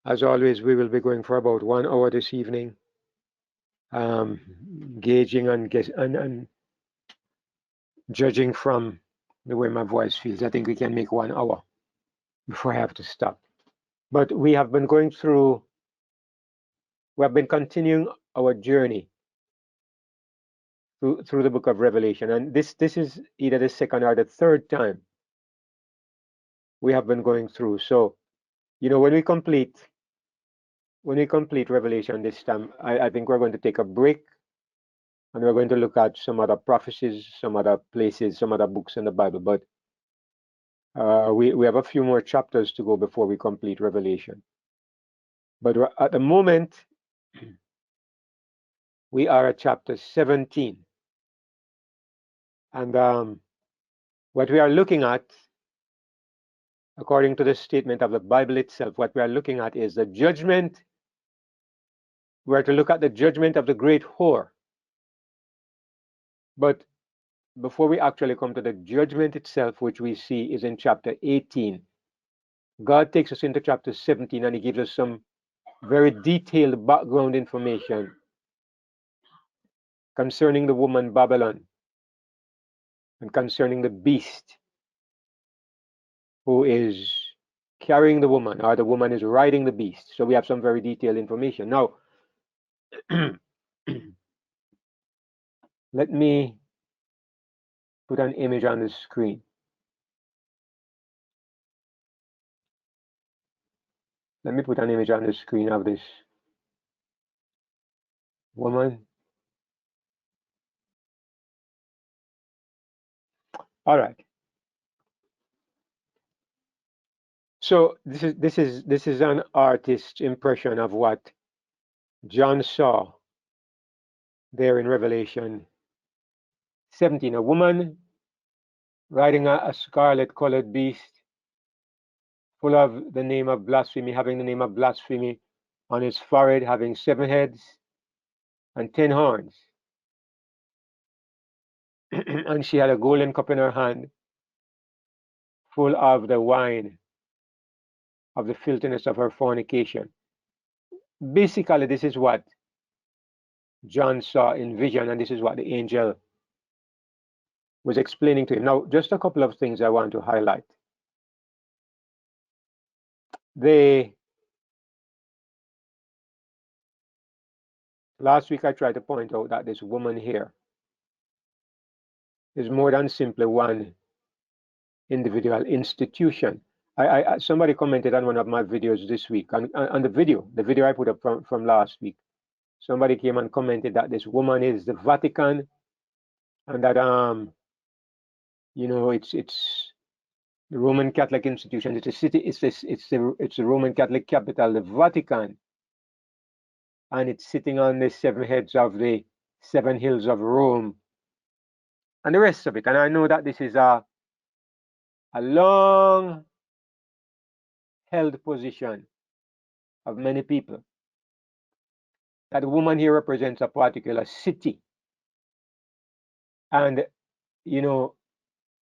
As always, we will be going for about 1 hour this evening, um, gauging and judging from the way my voice feels. I think we can make 1 hour before I have to stop. But we have been continuing our journey through the book of Revelation, and this is either the second or the third time we have been going through. So, when we complete Revelation this time, I think we're going to take a break and we're going to look at some other prophecies, some other places, some other books in the Bible. But we have a few more chapters to go before we complete Revelation. But at the moment, we are at chapter 17. And what we are looking at, according to the statement of the Bible itself, what we are looking at is the judgment. We are to look at the judgment of the great whore. But before we actually come to the judgment itself, which we see is in chapter 18, God takes us into chapter 17 and he gives us some very detailed background information concerning the woman Babylon and concerning the beast who is carrying the woman, or the woman is riding the beast. So we have some very detailed information. Now, let me put an image on the screen. Let me put an image on the screen of this woman. All right. So this is an artist's impression of what John saw there in Revelation 17. A woman riding a scarlet-colored beast, full of the name of blasphemy, having the name of blasphemy on his forehead, having 7 heads and 10 horns. And she had a golden cup in her hand, full of the wine of the filthiness of her fornication. Basically, this is what John saw in vision, and this is what the angel was explaining to him. Now, just a couple of things I want to highlight. Last week I tried to point out that this woman here is more than simply one individual institution. Somebody commented on one of my videos this week, on the video I put up from last week. Somebody came and commented that this woman is the Vatican, and that it's the Roman Catholic institution. It's a city. It's the Roman Catholic capital, the Vatican, and it's sitting on the 7 heads of the 7 hills of Rome, and the rest of it. And I know that this is a long held position of many people, that the woman here represents a particular city. And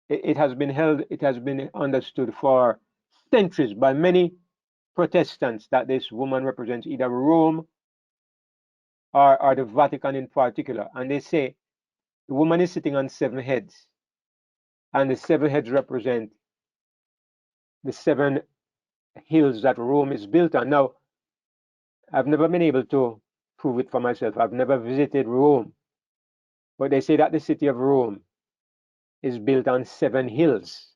it has been understood for centuries by many Protestants that this woman represents either Rome or the Vatican in particular. And they say the woman is sitting on 7 heads, and the 7 heads represent the 7 hills that Rome is built on. Now, I've never been able to prove it for myself. I've never visited Rome, but they say that the city of Rome is built on 7 hills,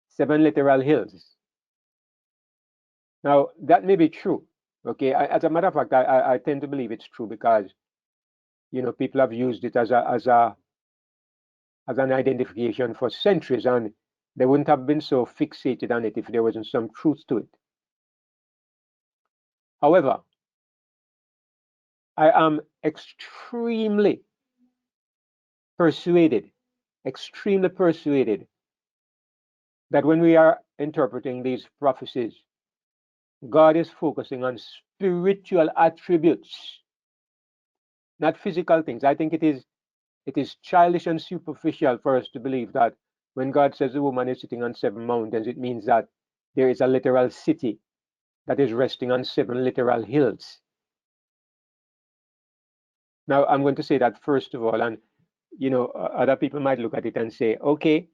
7 literal hills. Now, that may be true. Okay, as a matter of fact, I tend to believe it's true because people have used it as an identification for centuries, and they wouldn't have been so fixated on it if there wasn't some truth to it. However, I am extremely persuaded that when we are interpreting these prophecies, God is focusing on spiritual attributes, not physical things. I think it is childish and superficial for us to believe that when God says the woman is sitting on 7 mountains, it means that there is a literal city that is resting on 7 literal hills. Now, I'm going to say that first of all, and other people might look at it and say, okay,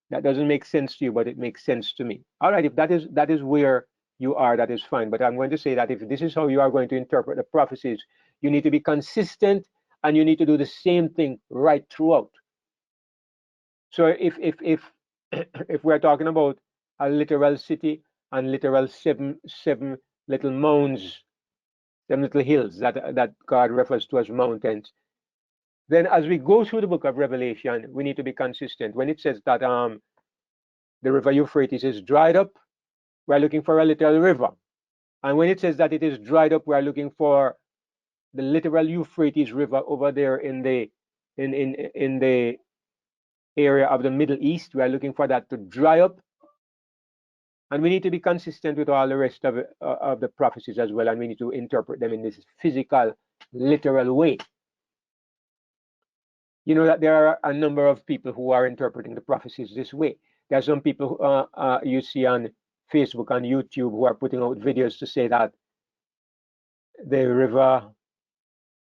that doesn't make sense to you, but it makes sense to me. All right, if that is where you are, that is fine. But I'm going to say that if this is how you are going to interpret the prophecies, you need to be consistent and you need to do the same thing right throughout. So if we're talking about a literal city and literal seven little mounds, 7 little hills that God refers to as mountains, then as we go through the book of Revelation, we need to be consistent. When it says that the river Euphrates is dried up, we're looking for a literal river. And when it says that it is dried up, we're looking for the literal Euphrates River over there in the area of the Middle East. We are looking for that to dry up. And we need to be consistent with all the rest of the prophecies as well. And we need to interpret them in this physical, literal way. You know that there are a number of people who are interpreting the prophecies this way. There are some people you see on Facebook and YouTube who are putting out videos to say that the river,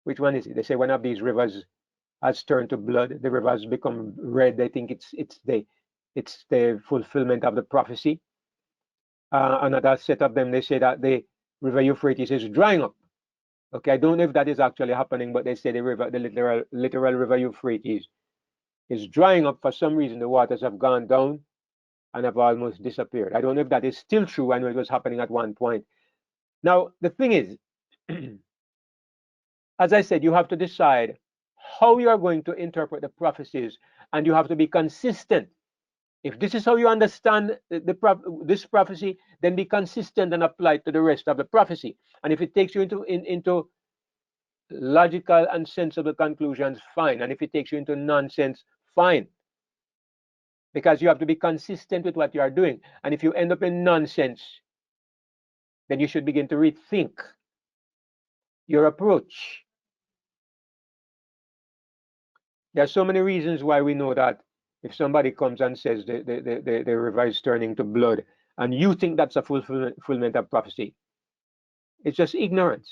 which one is it? They say one of these rivers has turned to blood. The river has become red. They think it's the fulfillment of the prophecy. Another set of them, they say that the river Euphrates is drying up. Okay, I don't know if that is actually happening, but they say the literal river Euphrates is drying up. For some reason, the waters have gone down and have almost disappeared. I don't know if that is still true. I know it was happening at one point. Now, the thing is, as I said, you have to decide how you are going to interpret the prophecies, and you have to be consistent. If this is how you understand this prophecy, then be consistent and apply it to the rest of the prophecy. And if it takes you into logical and sensible conclusions, fine. And if it takes you into nonsense, fine. Because you have to be consistent with what you are doing. And if you end up in nonsense, then you should begin to rethink your approach. There are so many reasons why we know that if somebody comes and says the river is turning to blood, and you think that's a fulfillment of prophecy, it's just ignorance.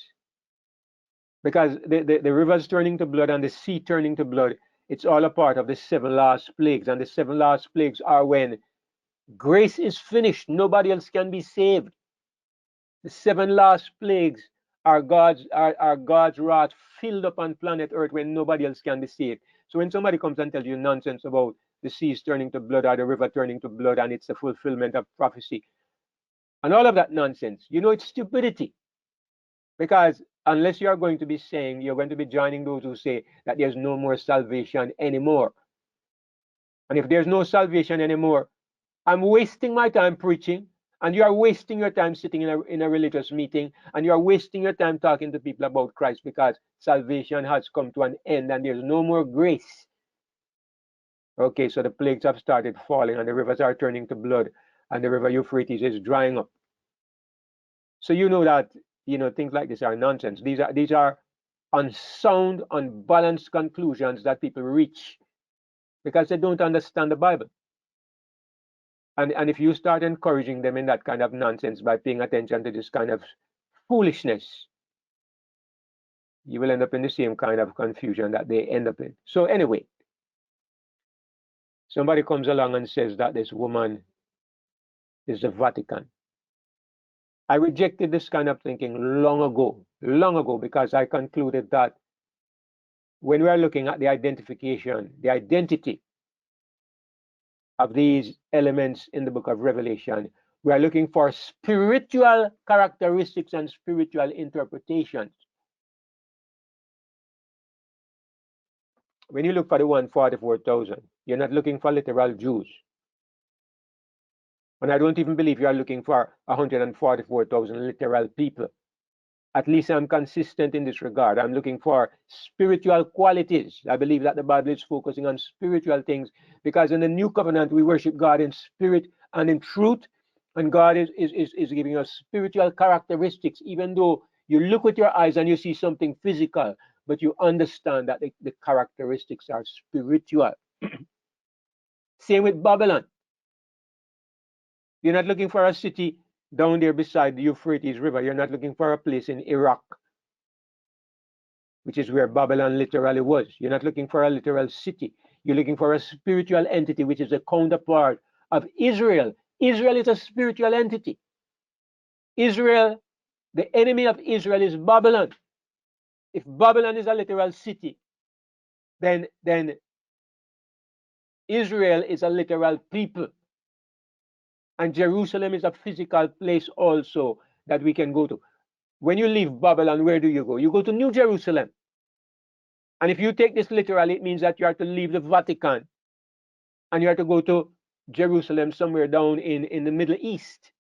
Because the rivers turning to blood and the sea turning to blood, it's all a part of the 7 last plagues. And the 7 last plagues are when grace is finished, nobody else can be saved. The 7 last plagues are God's wrath filled upon planet Earth when nobody else can be saved. So when somebody comes and tells you nonsense about the seas turning to blood or the river turning to blood and it's a fulfillment of prophecy and all of that nonsense, it's stupidity. Because unless you are going to be saying, you're going to be joining those who say that there's no more salvation anymore. And if there's no salvation anymore, I'm wasting my time preaching, and you are wasting your time sitting in a religious meeting, and you are wasting your time talking to people about Christ, because salvation has come to an end and there's no more grace. Okay, so the plagues have started falling and the rivers are turning to blood and the river Euphrates is drying up. So you know that things like this are nonsense. These are unsound, unbalanced conclusions that people reach because they don't understand the Bible. And if you start encouraging them in that kind of nonsense by paying attention to this kind of foolishness, you will end up in the same kind of confusion that they end up in. So anyway, somebody comes along and says that this woman is the Vatican. I rejected this kind of thinking long ago, because I concluded that when we are looking at the identity of these elements in the book of Revelation, we are looking for spiritual characteristics and spiritual interpretations. When you look for the 144,000, you're not looking for literal Jews. And I don't even believe you are looking for 144,000 literal people. At least I'm consistent in this regard. I'm looking for spiritual qualities. I believe that the Bible is focusing on spiritual things because in the new covenant, we worship God in spirit and in truth. And God is giving us spiritual characteristics, even though you look with your eyes and you see something physical, but you understand that the characteristics are spiritual. Same with Babylon. You're not looking for a city down there beside the Euphrates River. You're not looking for a place in Iraq, which is where Babylon literally was. You're not looking for a literal city. You're looking for a spiritual entity, which is a counterpart of Israel. Israel is a spiritual entity. Israel, the enemy of Israel is Babylon. If Babylon is a literal city, then Israel is a literal people. And Jerusalem is a physical place also that we can go to. When you leave Babylon, where do you go? You go to New Jerusalem. And if you take this literally, it means that you are to leave the Vatican and you are to go to Jerusalem, somewhere down in the Middle East.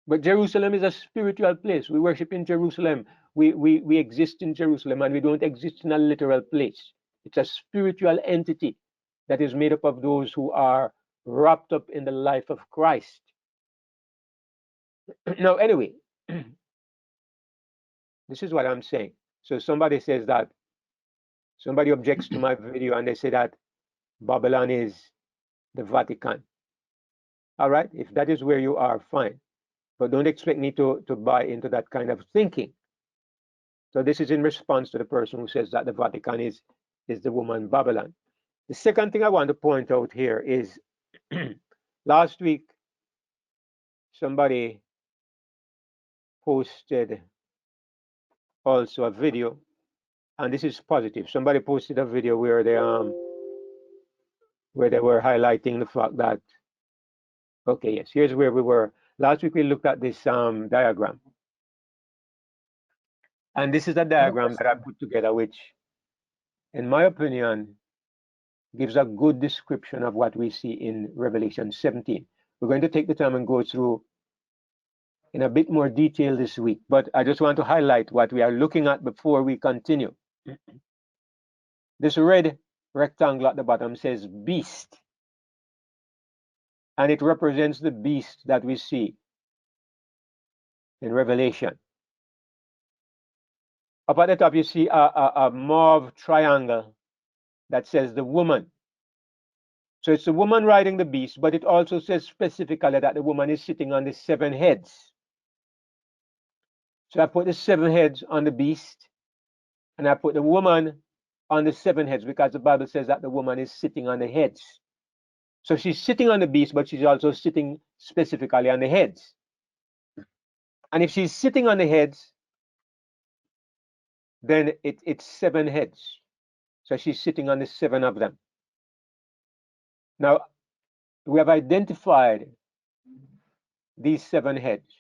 But Jerusalem is a spiritual place. We worship in Jerusalem. We exist in Jerusalem, and we don't exist in a literal place. It's a spiritual entity that is made up of those who are wrapped up in the life of Christ. Now, anyway, this is what I'm saying. So somebody says that, somebody objects to my video and they say that Babylon is the Vatican. All right, if that is where you are, fine. But don't expect me to buy into that kind of thinking. So this is in response to the person who says that the Vatican is the woman Babylon. The second thing I want to point out here is last week somebody posted also a video, and this is positive. Somebody posted a video where they were highlighting the fact that, okay, yes, here's where we were. Last week we looked at this diagram. And this is a diagram that I put together, which, in my opinion, gives a good description of what we see in Revelation 17. We're going to take the time and go through in a bit more detail this week, but I just want to highlight what we are looking at before we continue. This red rectangle at the bottom says beast, and it represents the beast that we see in Revelation. Up at the top, you see a mauve triangle that says the woman. So it's the woman riding the beast, but it also says specifically that the woman is sitting on the 7 heads. So I put the 7 heads on the beast, and I put the woman on the 7 heads because the Bible says that the woman is sitting on the heads. So she's sitting on the beast, but she's also sitting specifically on the heads. And if she's sitting on the heads, then it's 7 heads. So she's sitting on the 7 of them. Now, we have identified these 7 heads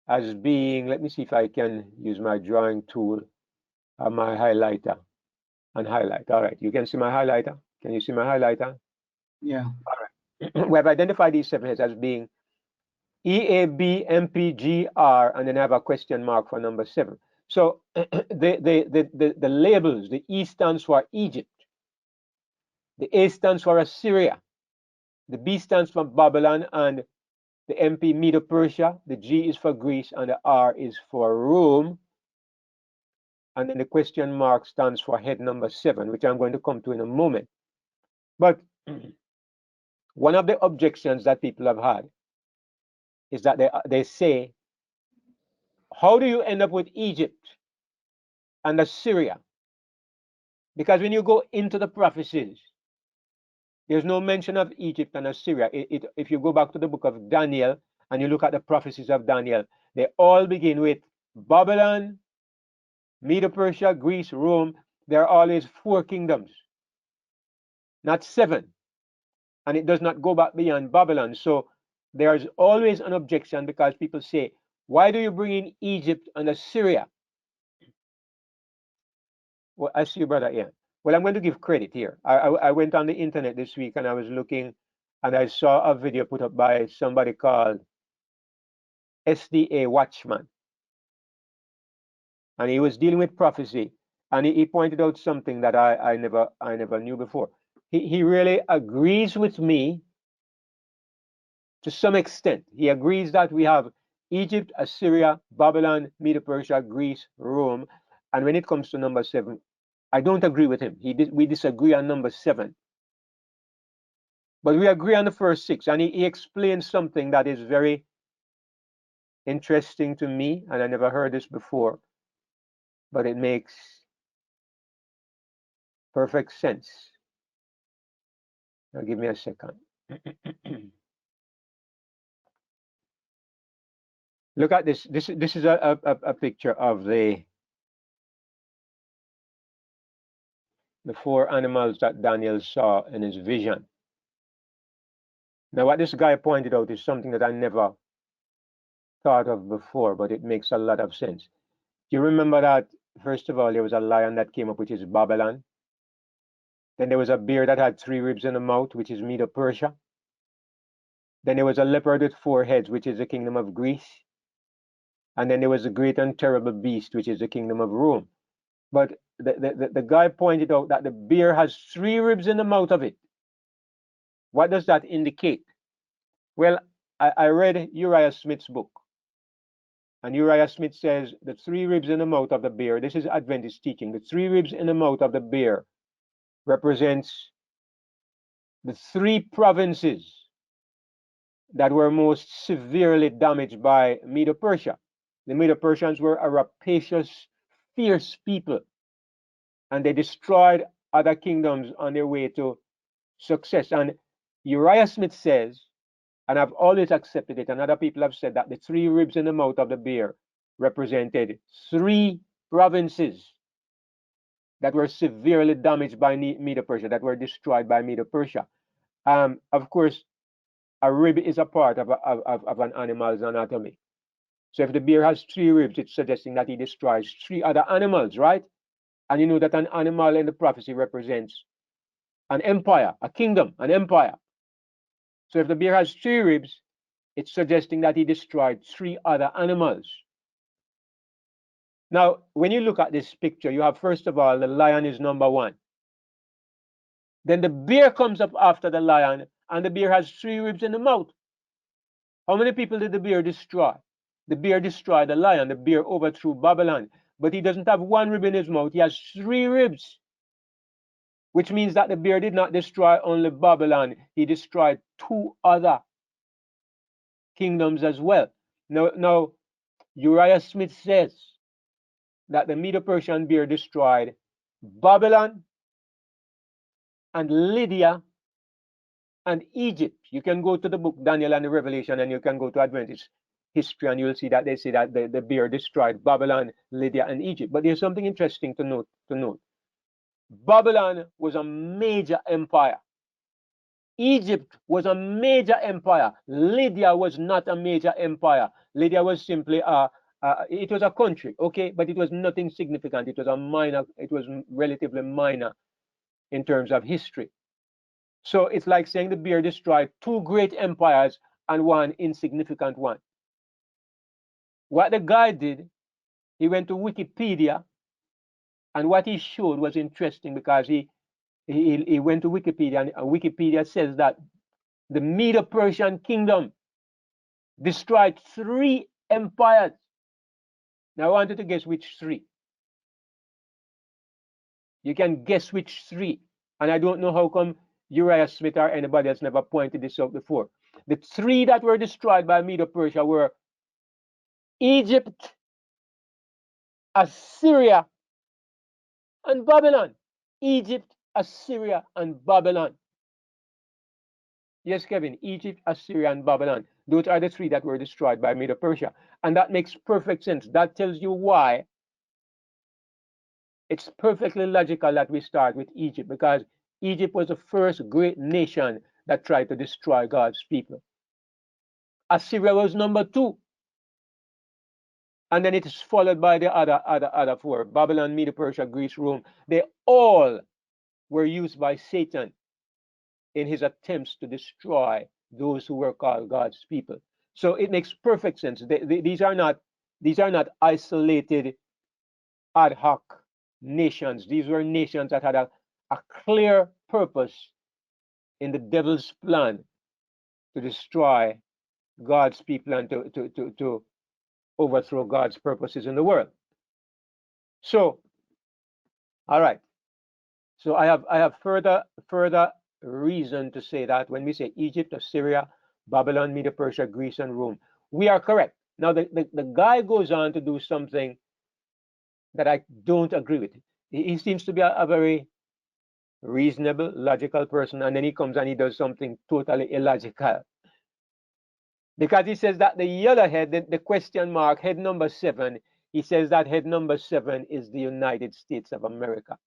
as being, let me see if I can use my drawing tool, my highlighter, and highlight. All right, you can see my highlighter. Can you see my highlighter? Yeah. All right. We have identified these 7 heads as being E, A, B, M, P, G, R, and then I have a question mark for number 7. So the labels, the E stands for Egypt, the A stands for Assyria, the B stands for Babylon, and the MP Medo-Persia, the G is for Greece, and the R is for Rome. And then the question mark stands for head number 7, which I'm going to come to in a moment. But one of the objections that people have had is that they say, how do you end up with Egypt and Assyria? Because when you go into the prophecies, there's no mention of Egypt and Assyria. If you go back to the book of Daniel and you look at the prophecies of Daniel, they all begin with Babylon, Medo-Persia, Greece, Rome. There are always 4 kingdoms, not 7. And it does not go back beyond Babylon. So there's always an objection because people say, why do you bring in Egypt and Assyria? Well, I see you, brother Ian. Well, I'm going to give credit here. I went on the internet this week and I was looking and I saw a video put up by somebody called SDA Watchman. And he was dealing with prophecy. And he pointed out something that I never knew before. He really agrees with me to some extent. He agrees that we have Egypt, Assyria, Babylon, Medo-Persia, Greece, Rome. And when it comes to number 7, I don't agree with him. We disagree on number 7. But we agree on the first 6, and he explains something that is very interesting to me, and I never heard this before, but it makes perfect sense. Now give me a second. Look at this. This is a picture of the 4 animals that Daniel saw in his vision. Now, what this guy pointed out is something that I never thought of before, but it makes a lot of sense. You remember that, first of all, there was a lion that came up, which is Babylon. Then there was a bear that had 3 ribs in the mouth, which is Medo-Persia. Then there was a leopard with 4 heads, which is the kingdom of Greece. And then there was a great and terrible beast, which is the kingdom of Rome. But the guy pointed out that the bear has 3 ribs in the mouth of it. What does that indicate? Well, I read Uriah Smith's book. And Uriah Smith says the 3 ribs in the mouth of the bear, this is Adventist teaching, the 3 ribs in the mouth of the bear represents the 3 provinces that were most severely damaged by Medo-Persia. The Medo-Persians were a rapacious, fierce people, and they destroyed other kingdoms on their way to success. And Uriah Smith says, and I've always accepted it, and other people have said that the 3 ribs in the mouth of the bear represented 3 provinces that were severely damaged by Medo-Persia, that were destroyed by Medo-Persia. Of course, a rib is a part of an animal's anatomy. So if the bear has 3 ribs, it's suggesting that he destroys 3 other animals, right? And you know that an animal in the prophecy represents an empire, a kingdom, an empire. So if the bear has 3 ribs, it's suggesting that he destroyed 3 other animals. Now, when you look at this picture, you have, first of all, the lion is number 1. Then the bear comes up after the lion, and the bear has 3 ribs in the mouth. How many people did the bear destroy? The bear destroyed the lion. The bear overthrew Babylon. But he doesn't have 1 rib in his mouth. He has 3 ribs, which means that the bear did not destroy only Babylon. He destroyed 2 other kingdoms as well. Now Uriah Smith says that the Medo-Persian bear destroyed Babylon and Lydia and Egypt. You can go to the book Daniel and the Revelation, and you can go to Adventist history, and you'll see that they say that the bear destroyed Babylon, Lydia, and Egypt. But there's something interesting to note. Babylon was a major empire. Egypt was a major empire. Lydia was not a major empire. Lydia was simply it was a country, okay, but it was nothing significant. It was relatively minor in terms of history. So it's like saying the bear destroyed 2 great empires and 1 insignificant one. What the guy did, he went to Wikipedia, and what he showed was interesting, because he went to Wikipedia, and Wikipedia says that the Medo-Persian kingdom destroyed 3 empires. Now I want you to guess which 3. You can guess which 3. And I don't know how come Uriah Smith or anybody else never pointed this out before. The 3 that were destroyed by Medo-Persia were Egypt, Assyria, and Babylon. Egypt, Assyria, and Babylon. Yes, Kevin, Egypt, Assyria, and Babylon. Those are the 3 that were destroyed by Medo-Persia. And that makes perfect sense. That tells you why it's perfectly logical that we start with Egypt, because Egypt was the first great nation that tried to destroy God's people. Assyria was number 2. And then it is followed by the other 4. Babylon, Medo-Persia, Greece, Rome. They all were used by Satan in his attempts to destroy those who were called God's people. So it makes perfect sense. These are not isolated ad hoc nations. These were nations that had a clear purpose in the devil's plan to destroy God's people and to overthrow God's purposes in the world. So, all right. So I have further reason to say that when we say Egypt, Assyria, Babylon, Medo Persia, Greece, and Rome, we are correct. Now, the guy goes on to do something that I don't agree with. He seems to be a very reasonable, logical person, and then he comes and he does something totally illogical. Because he says that the yellow head, the question mark, head number 7, he says that head number 7 is the United States of America.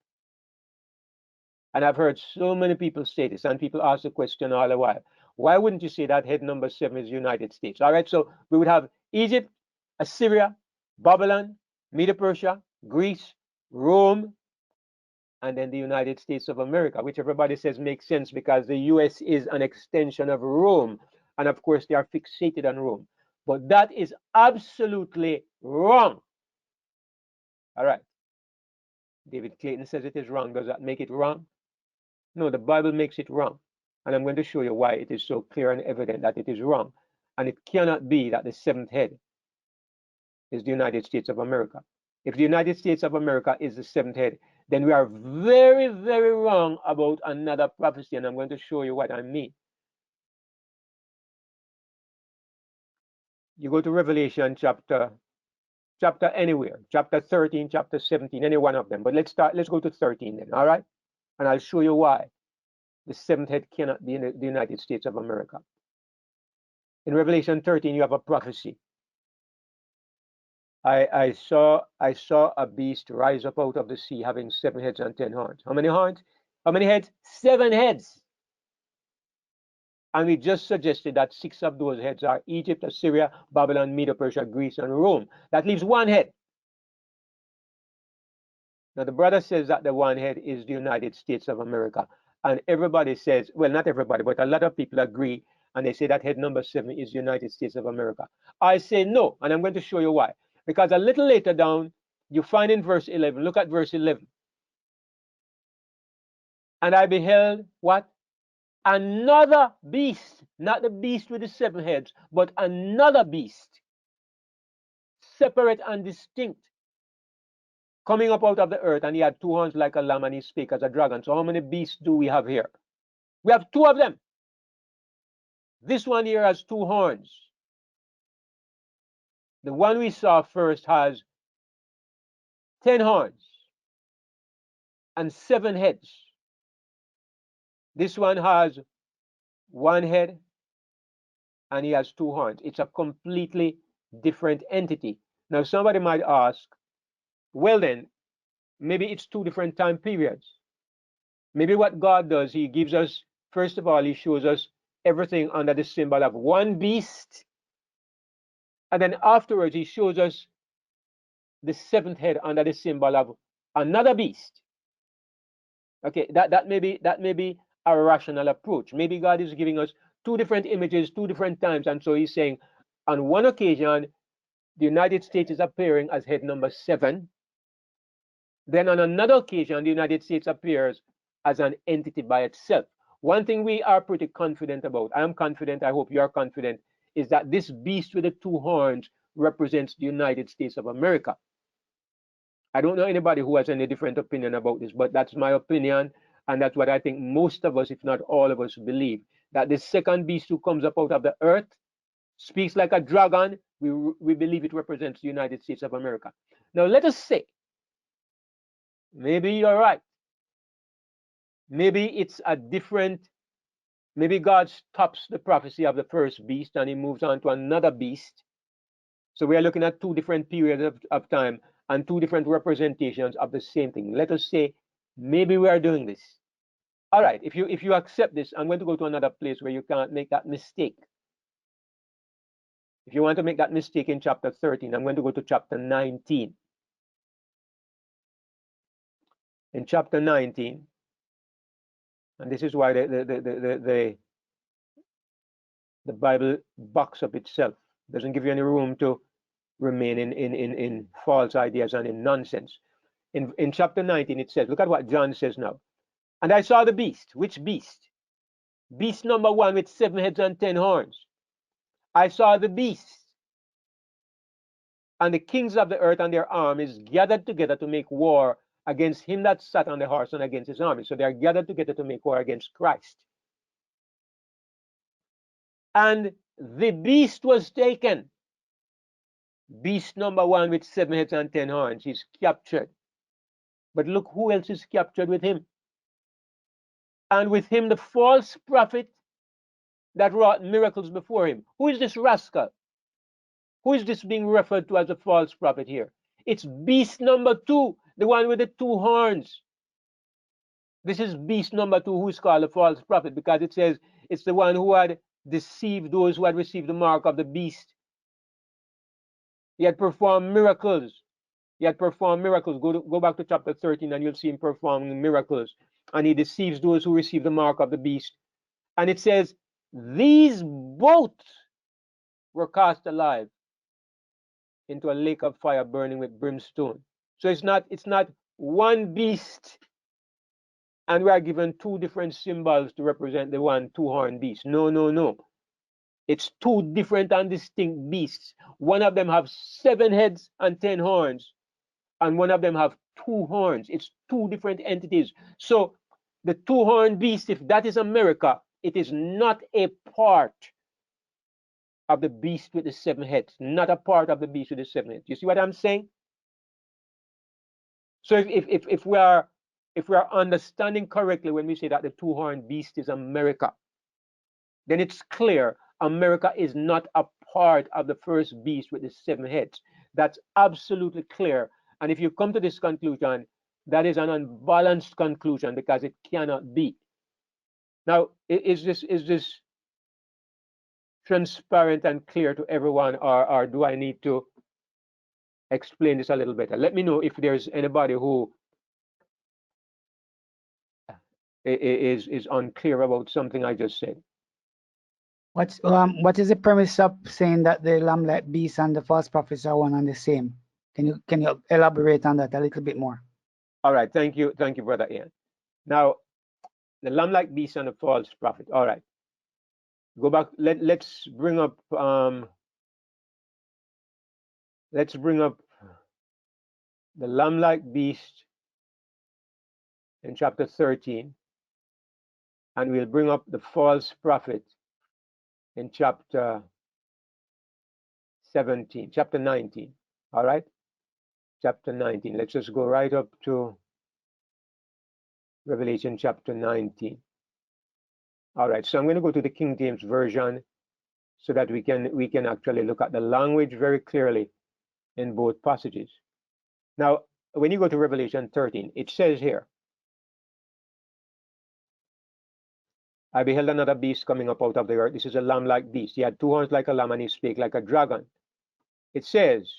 And I've heard so many people say this, and people ask the question all the while. Why wouldn't you say that head number 7 is the United States? All right, so we would have Egypt, Assyria, Babylon, Medo Persia, Greece, Rome, and then the United States of America, which everybody says makes sense because the US is an extension of Rome. And of course, they are fixated on Rome. But that is absolutely wrong. All right. David Clayton says it is wrong. Does that make it wrong? No, the Bible makes it wrong. And I'm going to show you why it is so clear and evident that it is wrong. And it cannot be that the 7th head is the United States of America. If the United States of America is the 7th head, then we are very, very wrong about another prophecy, and I'm going to show you what I mean. You go to Revelation chapter anywhere, chapter 13, chapter 17, any one of them. But let's go to 13 then, all right? And I'll show you why the 7th head cannot be in the United States of America. In Revelation 13, you have a prophecy. I saw a beast rise up out of the sea having 7 heads and 10 horns. How many horns? How many heads? 7 heads. And we just suggested that 6 of those heads are Egypt, Assyria, Babylon, Medo Persia, Greece, and Rome. That leaves 1 head. Now, the brother says that the 1 head is the United States of America. And everybody says, well, not everybody, but a lot of people agree. And they say that head number 7 is the United States of America. I say no, and I'm going to show you why. Because a little later down, you find in verse 11, look at verse 11. And I beheld what? Another beast, not the beast with the 7 heads, but another beast, separate and distinct, coming up out of the earth, and he had 2 horns like a lamb, and he spake as a dragon. So how many beasts do we have here? We have 2 of them. This one here has 2 horns. The one we saw first has 10 horns and 7 heads. This one has 1 head and he has 2 horns. It's a completely different entity. Now, somebody might ask, well then, maybe it's 2 different time periods. Maybe what God does, he gives us, first of all, he shows us everything under the symbol of 1 beast. And then afterwards, he shows us the 7th head under the symbol of another beast. Okay, that may be a rational approach. Maybe God is giving us 2 different images, 2 different times, and so he's saying, on one occasion, the United States is appearing as head number 7. Then on another occasion, the United States appears as an entity by itself. One thing we are pretty confident about, I am confident, I hope you are confident, is that this beast with the 2 horns represents the United States of America. I don't know anybody who has any different opinion about this, but that's my opinion, and that's what I think most of us, if not all of us, believe, that the second beast who comes up out of the earth speaks like a dragon. We believe it represents the United States of America. Now, let us say, maybe you're right. Maybe it's a different, maybe God stops the prophecy of the first beast and he moves on to another beast. So we are looking at 2 different periods of time and 2 different representations of the same thing. Let us say, maybe we are doing this. All right, if you accept this, I'm going to go to another place where you can't make that mistake. If you want to make that mistake in chapter 13, I'm going to go to chapter 19. In chapter 19, and this is why the Bible backs up itself. Doesn't give you any room to remain in false ideas and in nonsense. In chapter 19, it says, look at what John says now. And I saw the beast. Which beast? Beast number 1 with 7 heads and 10 horns. I saw the beast. And the kings of the earth and their armies gathered together to make war against him that sat on the horse and against his army. So they are gathered together to make war against Christ. And the beast was taken. Beast number 1 with 7 heads and 10 horns is captured. But look who else is captured with him. And with him the false prophet that wrought miracles before him. Who is this rascal? Who is this being referred to as a false prophet here? It's beast number 2, the one with the 2 horns. This is beast number 2 who is called a false prophet, because it says it's the one who had deceived those who had received the mark of the beast. He had performed miracles. He had performed miracles. Go back to chapter 13 and you'll see him performing miracles. And he deceives those who receive the mark of the beast. And it says, these both were cast alive into a lake of fire burning with brimstone. So it's not one beast, and we are given 2 different symbols to represent the one 2-horned beast. No, no, no. It's 2 different and distinct beasts. One of them have 7 heads and 10 horns, and one of them have 2 horns. It's 2 different entities. So the 2-horned beast, if that is America, it is not a part of the beast with the 7 heads, not a part of the beast with the 7 heads. You see what I'm saying? So if we are understanding correctly when we say that the 2-horned beast is America, then it's clear America is not a part of the first beast with the 7 heads. That's absolutely clear. And if you come to this conclusion, that is an unbalanced conclusion, because it cannot be. Now, is this transparent and clear to everyone, or do I need to explain this a little better? Let me know if there's anybody who is unclear about something I just said. What is the premise of saying that the lamb-like beast and the false prophets are one and the same? Can you elaborate on that a little bit more? All right, thank you, brother Ian. Now, the lamb-like beast and the false prophet. All right, go back. Let's bring up the lamb-like beast in chapter 13, and we'll bring up the false prophet in chapter 17, chapter 19. All right, chapter 19. Let's just go right up to Revelation chapter 19. All right, so I'm going to go to the King James Version so that we can actually look at the language very clearly in both passages. Now, when you go to Revelation 13, it says here, I beheld another beast coming up out of the earth. This is a lamb-like beast. He had 2 horns like a lamb, and he spake like a dragon. It says,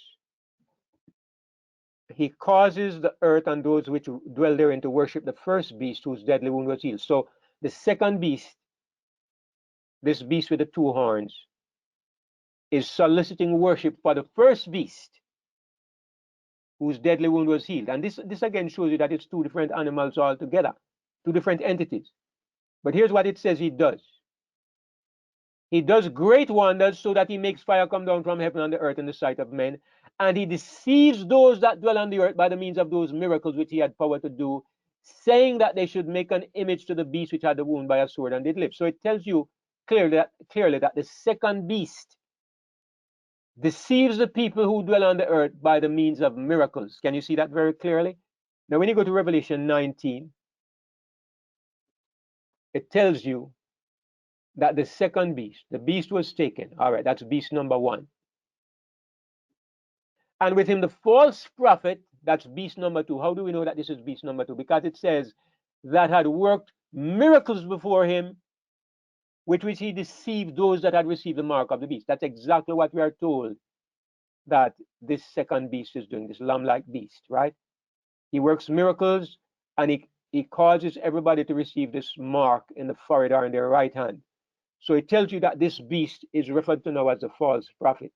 he causes the earth and those which dwell therein to worship the first beast whose deadly wound was healed. So the second beast, this beast with the 2 horns, is soliciting worship for the first beast whose deadly wound was healed. And this again shows you that it's 2 different animals altogether, 2 different entities. But here's what it says he does. He does great wonders, so that he makes fire come down from heaven on the earth in the sight of men. And he deceives those that dwell on the earth by the means of those miracles which he had power to do, saying that they should make an image to the beast which had the wound by a sword and did live. So it tells you clearly that the second beast deceives the people who dwell on the earth by the means of miracles. Can you see that very clearly? Now, when you go to Revelation 19, it tells you that the second beast, the beast was taken. All right, that's beast number 1. And with him the false prophet, that's beast number 2. How do we know that this is beast number 2? Because it says that had worked miracles before him, with which he deceived those that had received the mark of the beast. That's exactly what we are told that this second beast is doing, this lamb-like beast, right? He works miracles, and he causes everybody to receive this mark in the forehead or in their right hand. So it tells you that this beast is referred to now as a false prophet.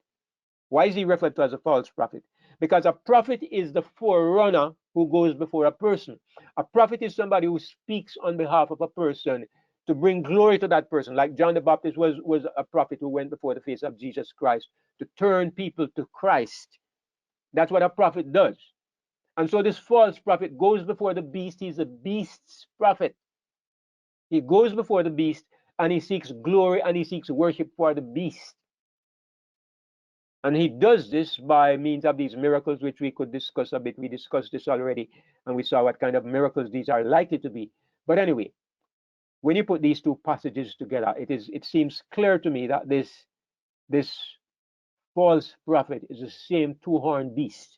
Why is he referred to as a false prophet? Because a prophet is the forerunner who goes before a person. A prophet is somebody who speaks on behalf of a person to bring glory to that person. Like John the Baptist was a prophet who went before the face of Jesus Christ to turn people to Christ. That's what a prophet does. And so this false prophet goes before the beast. He's a beast's prophet. He goes before the beast, and he seeks glory and he seeks worship for the beast. And he does this by means of these miracles, which we could discuss a bit. We discussed this already, and we saw what kind of miracles these are likely to be. But anyway, when you put these two passages together, it seems clear to me that this false prophet is the same two-horned beast.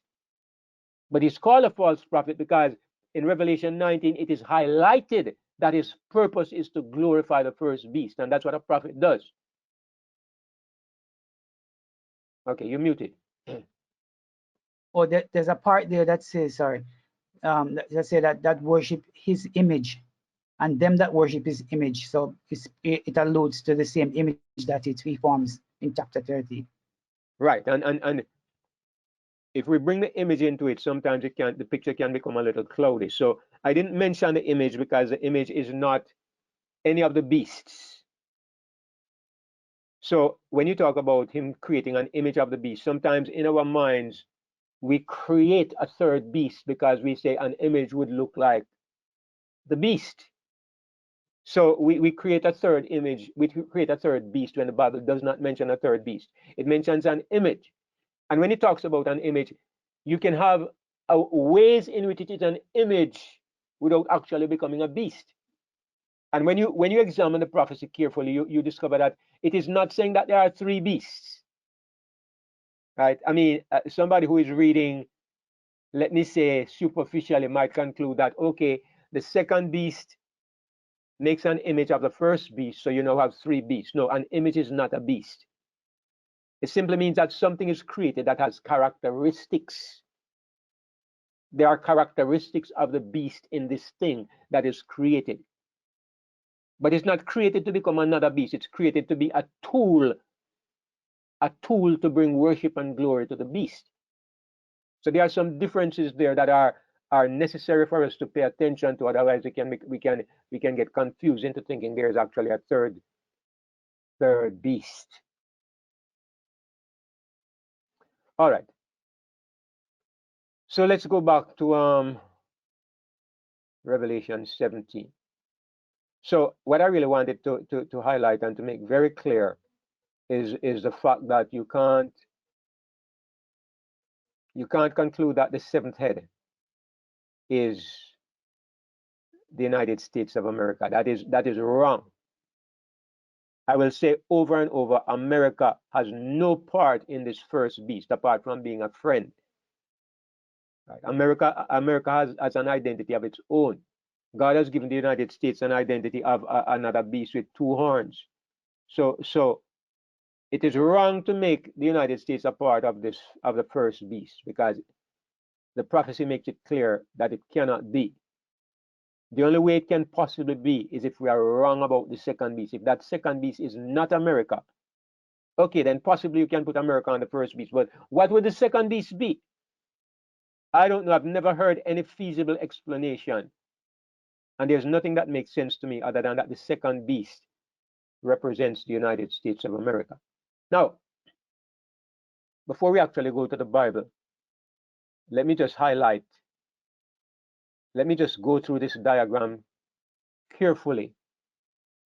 But he's called a false prophet because in Revelation 19, it is highlighted that his purpose is to glorify the first beast, and that's what a prophet does. Okay, you're muted. Oh, there's a part there that says, sorry, that say that worship his image, and them that worship his image. So it alludes to the same image that it reforms in chapter 30. Right, and if we bring the image into it, sometimes the picture can become a little cloudy. So I didn't mention the image because the image is not any of the beasts. So when you talk about him creating an image of the beast, sometimes in our minds we create a third beast because we say an image would look like the beast. So we create a third image, we create a third beast when the Bible does not mention a third beast. It mentions an image. And when it talks about an image, you can have ways in which it is an image without actually becoming a beast. And when you examine the prophecy carefully, you discover that it is not saying that there are three beasts. Right? I mean, somebody who is reading, let me say, superficially might conclude that, okay, the second beast makes an image of the first beast, so you now have three beasts. No, an image is not a beast. It simply means that something is created that has characteristics. There are characteristics of the beast in this thing that is created. But it's not created to become another beast. It's created to be a tool to bring worship and glory to the beast. So there are some differences there that are necessary for us to pay attention to. Otherwise, we can get confused into thinking there is actually a third beast. All right. So let's go back to Revelation 17. So what I really wanted to highlight and to make very clear is the fact that you can't conclude that the seventh head is the United States of America. That is wrong. I will say over and over, America has no part in this first beast apart from being a friend. Right? America has an identity of its own. God has given the United States an identity of another beast with two horns. So it is wrong to make the United States a part of the first beast because the prophecy makes it clear that it cannot be. The only way it can possibly be is if we are wrong about the second beast. If that second beast is not America, okay, then possibly you can put America on the first beast. But what would the second beast be? I don't know. I've never heard any feasible explanation. And there's nothing that makes sense to me other than that the second beast represents the United States of America. Now, before we actually go to the Bible, let me just go through this diagram carefully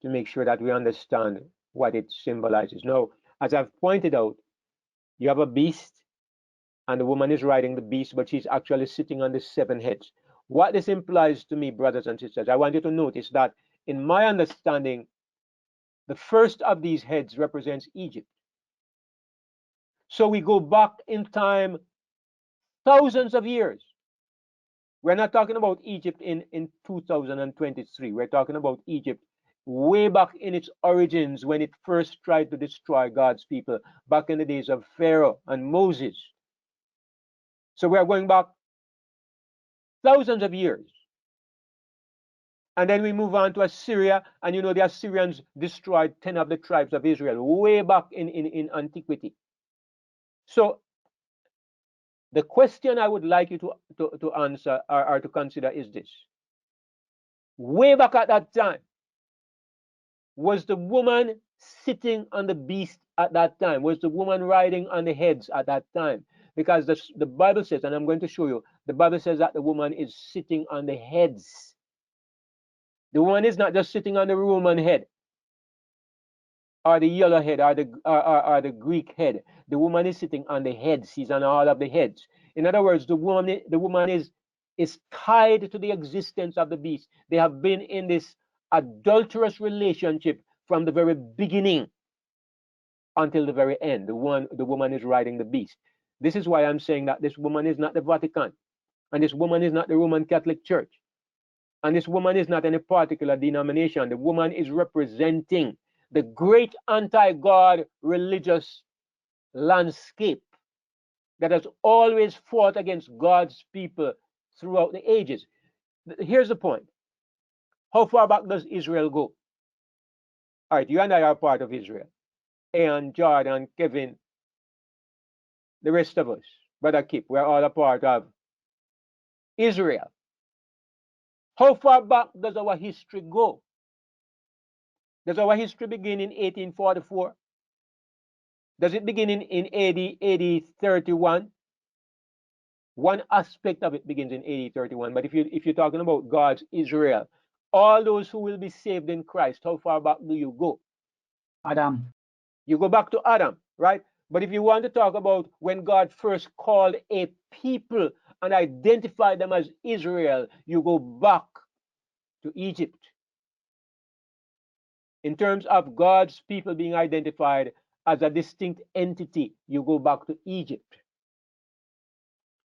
to make sure that we understand what it symbolizes. Now, as I've pointed out, you have a beast, and the woman is riding the beast, but she's actually sitting on the seven heads. What this implies to me, brothers and sisters, I want you to notice that in my understanding, the first of these heads represents Egypt. So we go back in time thousands of years. We're not talking about Egypt in 2023. We're talking about Egypt way back in its origins when it first tried to destroy God's people, back in the days of Pharaoh and Moses. So we are going back thousands of years. And then we move on to Assyria, and you know the Assyrians destroyed 10 of the tribes of Israel way back in antiquity. So the question I would like you to answer or to consider is this. Way back at that time, was the woman sitting on the beast at that time? Was the woman riding on the heads at that time? Because the Bible says, and I'm going to show you, the Bible says that the woman is sitting on the heads. The woman is not just sitting on the Roman head. or the yellow head, or the Greek head. The woman is sitting on the heads. She's on all of the heads. In other words, the woman is tied to the existence of the beast. They have been in this adulterous relationship from the very beginning until the very end. The woman is riding the beast. This is why I'm saying that this woman is not the Vatican, and this woman is not the Roman Catholic Church, and this woman is not any particular denomination. The woman is representing the great anti-God religious landscape that has always fought against God's people throughout the ages. Here's the point. How far back does Israel go? All right, you and I are part of Israel. And Jordan, Kevin, the rest of us, Brother Kip, we're all a part of Israel. How far back does our history go? Does our history begin in 1844? Does it begin in AD 31? One aspect of it begins in AD 31. But if you're talking about God's Israel, all those who will be saved in Christ, how far back do you go? Adam. You go back to Adam, right? But if you want to talk about when God first called a people and identified them as Israel, you go back to Egypt. In terms of God's people being identified as a distinct entity, you go back to Egypt.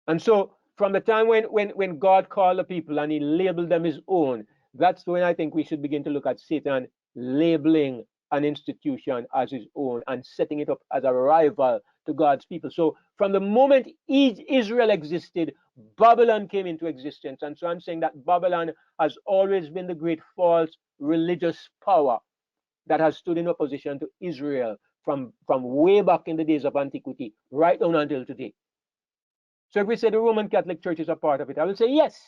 And so from the time when God called the people and he labeled them his own, that's when I think we should begin to look at Satan labeling an institution as his own and setting it up as a rival to God's people. So from the moment Israel existed, Babylon came into existence. And so I'm saying that Babylon has always been the great false religious power that has stood in opposition to Israel from way back in the days of antiquity, right down until today. So if we say the Roman Catholic Church is a part of it, I will say yes.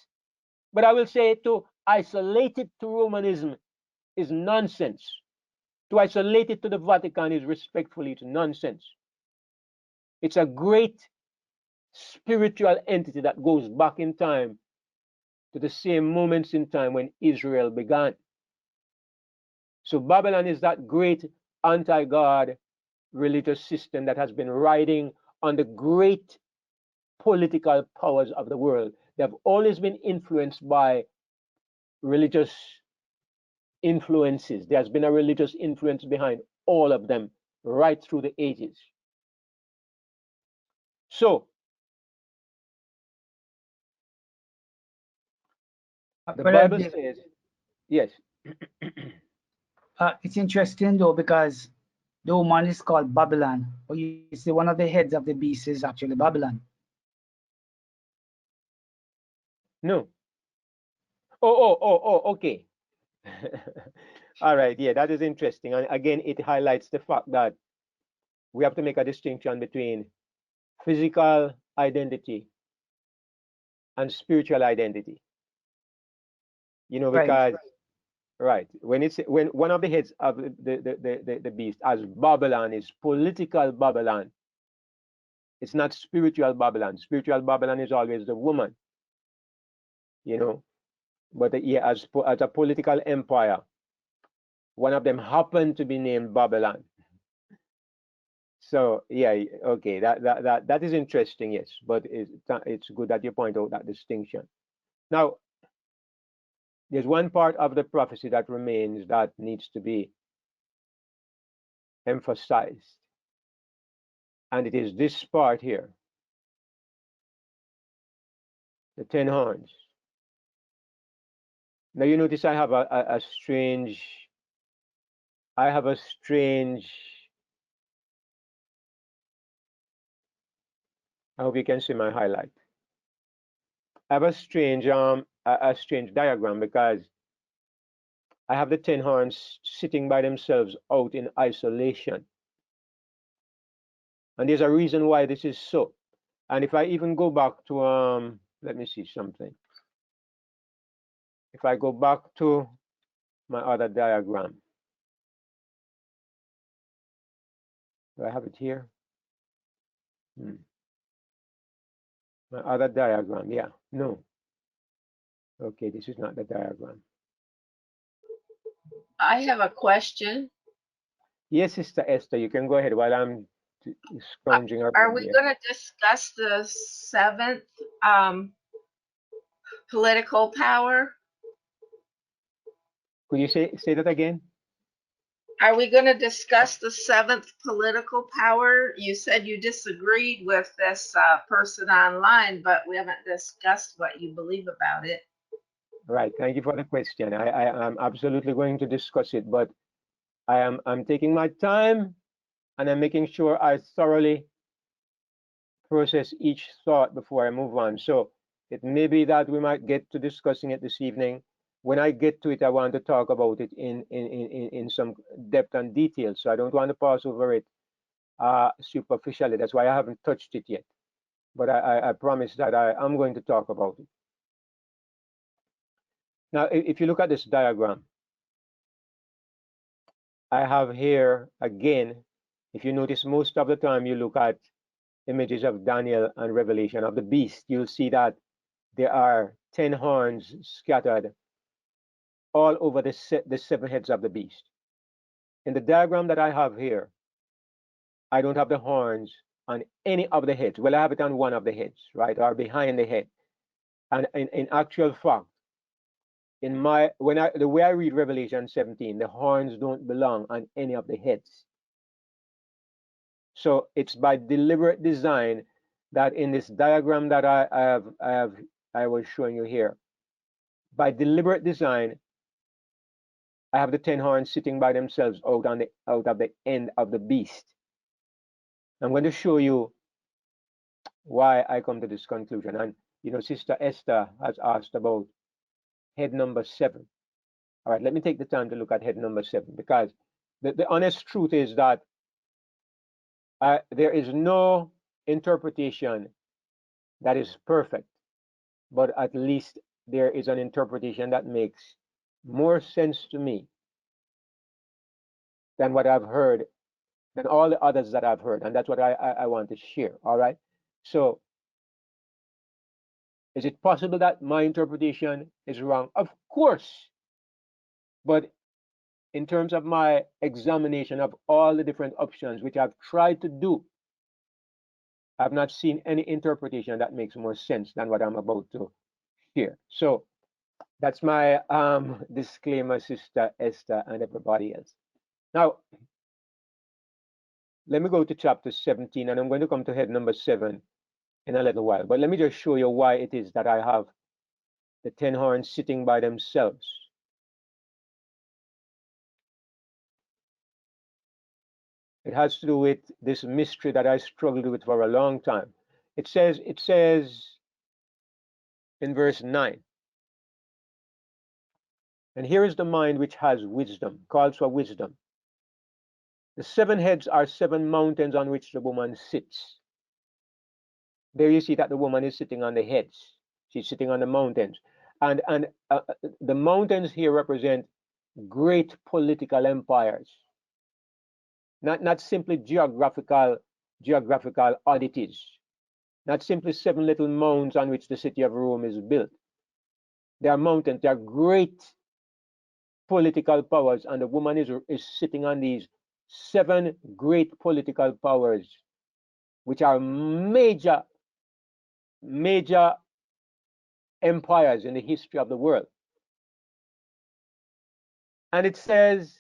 But I will say to isolate it to Romanism is nonsense. To isolate it to the Vatican is respectfully, it's nonsense. It's a great spiritual entity that goes back in time to the same moments in time when Israel began. So Babylon is that great anti-God religious system that has been riding on the great political powers of the world. They have always been influenced by religious influences. There's been a religious influence behind all of them right through the ages. So the Bible says, yes. It's interesting though because the woman is called Babylon, but you see one of the heads of the beast is actually Babylon. No. Okay. All right, yeah, that is interesting. And again, it highlights the fact that we have to make a distinction between physical identity and spiritual identity. You know, Right. because right when one of the heads of the beast as Babylon is political Babylon, it's not spiritual Babylon. Spiritual Babylon is always the woman, you know. But yeah, as a political empire, one of them happened to be named Babylon. So yeah, okay, that is interesting, yes. But it's good that you point out that distinction. Now, there's one part of the prophecy that remains that needs to be emphasized, and it is this part here, the 10 horns. Now you notice I have a strange, I have a strange, I hope you can see my highlight. I have a strange a strange diagram because I have the 10 horns sitting by themselves out in isolation. And there's a reason why this is so. And if I even go back to let me see something. If I go back to my other diagram, do I have it here? My other diagram, yeah, no. Okay, this is not the diagram. I have a question. Yes, Sister Esther, you can go ahead while I'm scrounging Are around we here. going to discuss the seventh political power? Could you say that again? Are we going to discuss the seventh political power? You said you disagreed with this person online, but we haven't discussed what you believe about it. Right. Thank you for the question. I am absolutely going to discuss it, but I'm taking my time and I'm making sure I thoroughly process each thought before I move on. So it may be that we might get to discussing it this evening. When I get to it, I want to talk about it in some depth and detail. So I don't want to pass over it superficially. That's why I haven't touched it yet. But I promise that I am going to talk about it. Now, if you look at this diagram, I have here again, if you notice, most of the time you look at images of Daniel and Revelation of the beast, you'll see that there are 10 horns scattered all over the seven heads of the beast. In the diagram that I have here, I don't have the horns on any of the heads. Well, I have it on one of the heads, right, or behind the head. And in actual fact, the way I read Revelation 17, the horns don't belong on any of the heads. So it's by deliberate design that in this diagram that I was showing you here, by deliberate design, I have the 10 horns sitting by themselves out of the end of the beast. I'm going to show you why I come to this conclusion. And Sister Esther has asked about head number 7. All right, let me take the time to look at head number 7, because the honest truth is that there is no interpretation that is perfect, but at least there is an interpretation that makes more sense to me than what I've heard, than all the others that I've heard. And that's what I want to share. All right. So is it possible that my interpretation is wrong? Of course. But in terms of my examination of all the different options, which I've tried to do, I've not seen any interpretation that makes more sense than what I'm about to share. So that's my disclaimer, Sister Esther and everybody else. Now, let me go to chapter 17, and I'm going to come to head number 7 in a little while. But let me just show you why it is that I have the 10 horns sitting by themselves. It has to do with this mystery that I struggled with for a long time. It says in verse 9, and here is the mind which has wisdom, calls for wisdom. The 7 heads are 7 mountains on which the woman sits. There you see that the woman is sitting on the heads. She's sitting on the mountains. And the mountains here represent great political empires, not simply geographical oddities, not simply 7 little mounds on which the city of Rome is built. They are mountains, they are great political powers, and the woman is sitting on these 7 great political powers, which are major empires in the history of the world. And it says,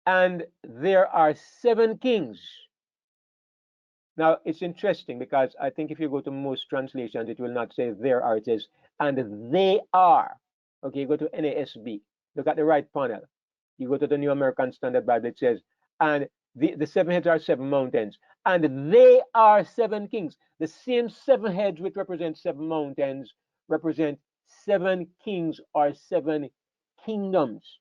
and there are 7 kings. Now, it's interesting because I think if you go to most translations, it will not say there are, it says, and they are. Okay, you go to NASB, look at the right panel. You go to the New American Standard Bible, it says, and the 7 heads are 7 mountains, and they are 7 kings. The same 7 heads which represent 7 mountains represent 7 kings or 7 kingdoms.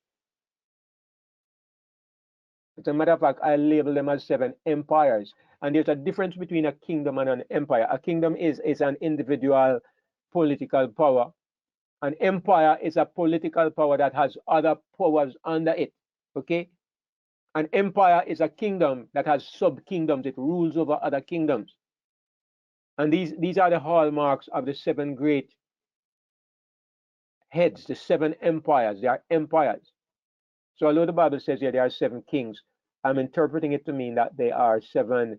As a matter of fact, I label them as 7 empires. And there's a difference between a kingdom and an empire. A kingdom is an individual political power. An empire is a political power that has other powers under it. Okay? An empire is a kingdom that has sub-kingdoms. It rules over other kingdoms. And these are the hallmarks of the 7 great heads, the 7 empires. They are empires. So although the Bible says here there are 7 kings, I'm interpreting it to mean that they are 7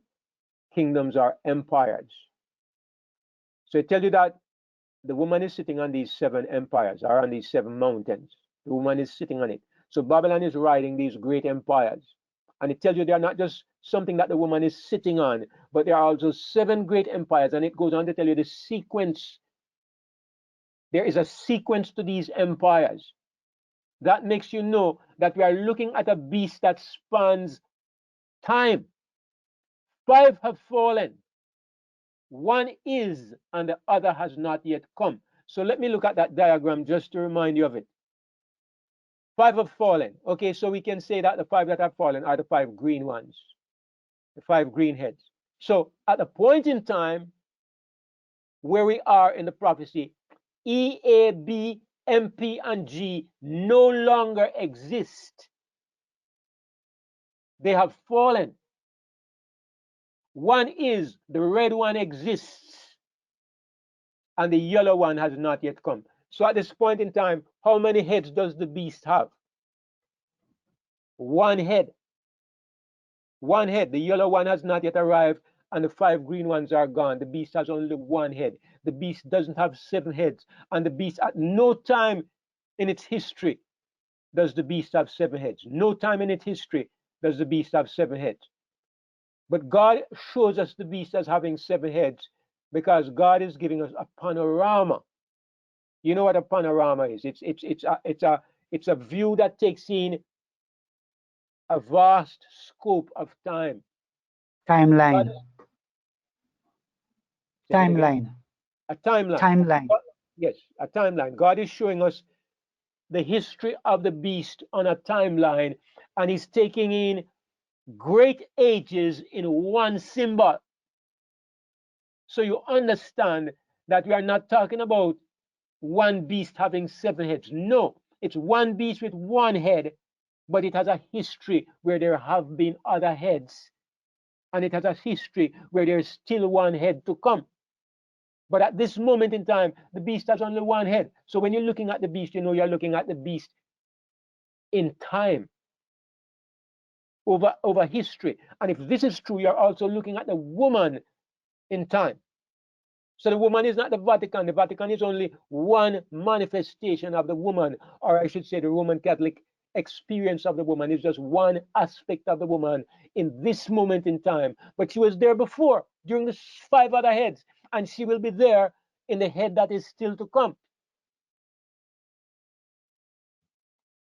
kingdoms or empires. So it tells you that the woman is sitting on these 7 empires or on these 7 mountains. The woman is sitting on it. So Babylon is riding these great empires. And it tells you they are not just something that the woman is sitting on, but there are also 7 great empires. And it goes on to tell you the sequence. There is a sequence to these empires. That makes you know that we are looking at a beast that spans time. 5 have fallen. 1 is, and the other has not yet come. So let me look at that diagram just to remind you of it. 5 have fallen. Okay, so we can say that the 5 that have fallen are the 5 green ones, the 5 green heads. So at the point in time where we are in the prophecy, E, A, B, M, P, and G no longer exist. They have fallen. 1 is, the red one exists, and the yellow one has not yet come. So at this point in time, how many heads does the beast have? 1 head. 1 head. The yellow one has not yet arrived, and the 5 green ones are gone. The beast has only 1 head. The beast doesn't have 7 heads, and the beast at no time in its history does the beast have 7 heads. No time in its history does the beast have 7 heads. But God shows us the beast as having 7 heads because God is giving us a panorama. You know what a panorama is? It's a view that takes in a vast scope of time. Timeline. Timeline. A timeline. Timeline. Yes, a timeline. God is showing us the history of the beast on a timeline, and he's taking in great ages in 1 symbol. So you understand that we are not talking about 1 beast having 7 heads. No, it's 1 beast with 1 head, but it has a history where there have been other heads, and it has a history where there's still 1 head to come. But at this moment in time, the beast has only 1 head. So when you're looking at the beast, you know you're looking at the beast in time, over history. And if this is true, you're also looking at the woman in time. So the woman is not the Vatican. The Vatican is only 1 manifestation of the woman, or I should say the Roman Catholic experience of the woman is just 1 aspect of the woman in this moment in time. But she was there before, during the 5 other heads, and she will be there in the head that is still to come.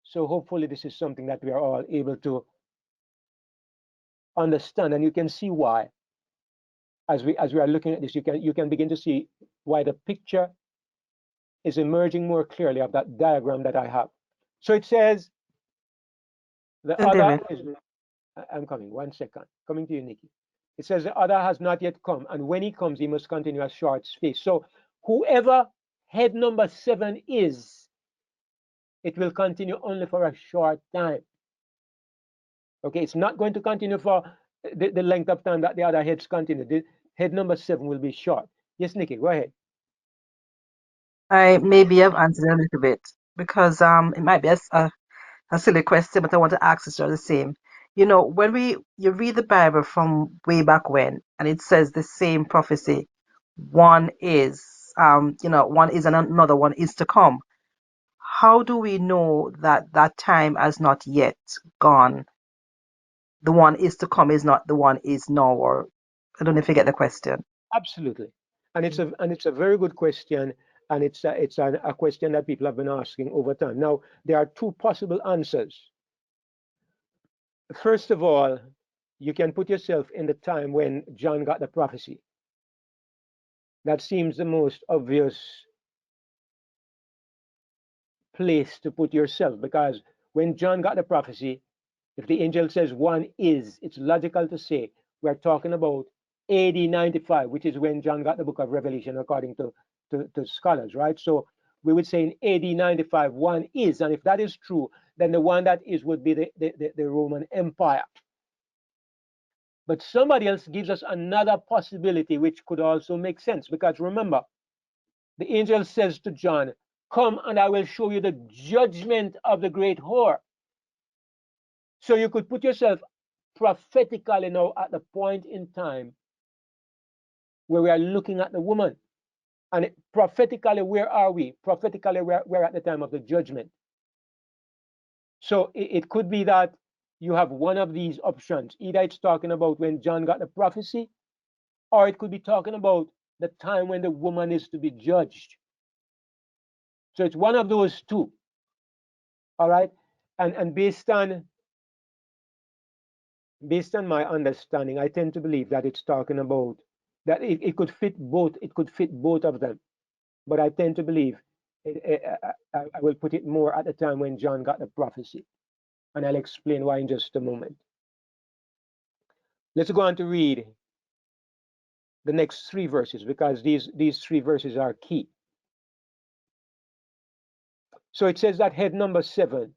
So hopefully this is something that we are all able to understand, and you can see why. As we are looking at this, you can begin to see why the picture is emerging more clearly of that diagram that I have. So it says the other is, I'm coming, 1 second, coming to you, Nikki. It says the other has not yet come, and when he comes, he must continue a short space. So whoever head number 7 is, it will continue only for a short time. Okay, it's not going to continue for the length of time that the other heads continue. The head number 7 will be short. Yes, Nikki, go ahead. I maybe have answered a little bit because it might be a silly question, but I want to ask it the same. You know, when you read the Bible from way back when, and it says the same prophecy, 1 is, 1 is and another 1 is to come. How do we know that that time has not yet gone? The 1 is to come is not the 1 is now, or I don't know if you get the question. Absolutely, and it's a very good question, and it's a question that people have been asking over time. Now there are 2 possible answers. First of all, you can put yourself in the time when John got the prophecy. That seems the most obvious place to put yourself, because when John got the prophecy, if the angel says 1 is, it's logical to say we're talking about AD 95, which is when John got the book of Revelation, according to scholars, right? So we would say in AD 95, 1 is, and if that is true, then the one that is would be the Roman Empire. But somebody else gives us another possibility, which could also make sense, because remember, the angel says to John, come and I will show you the judgment of the great whore. So you could put yourself prophetically now at the point in time where we are looking at the woman. And prophetically, where are we? Prophetically, we're at the time of the judgment. So it could be that you have one of these options. Either it's talking about when John got the prophecy, or it could be talking about the time when the woman is to be judged. So it's one of those two. All right. And based on my understanding, I tend to believe that it's talking about that it could fit both. It could fit both of them. But I tend to believe I will put it more at the time when John got the prophecy. And I'll explain why in just a moment. Let's go on to read the next 3 verses, because these 3 verses are key. So it says that head number 7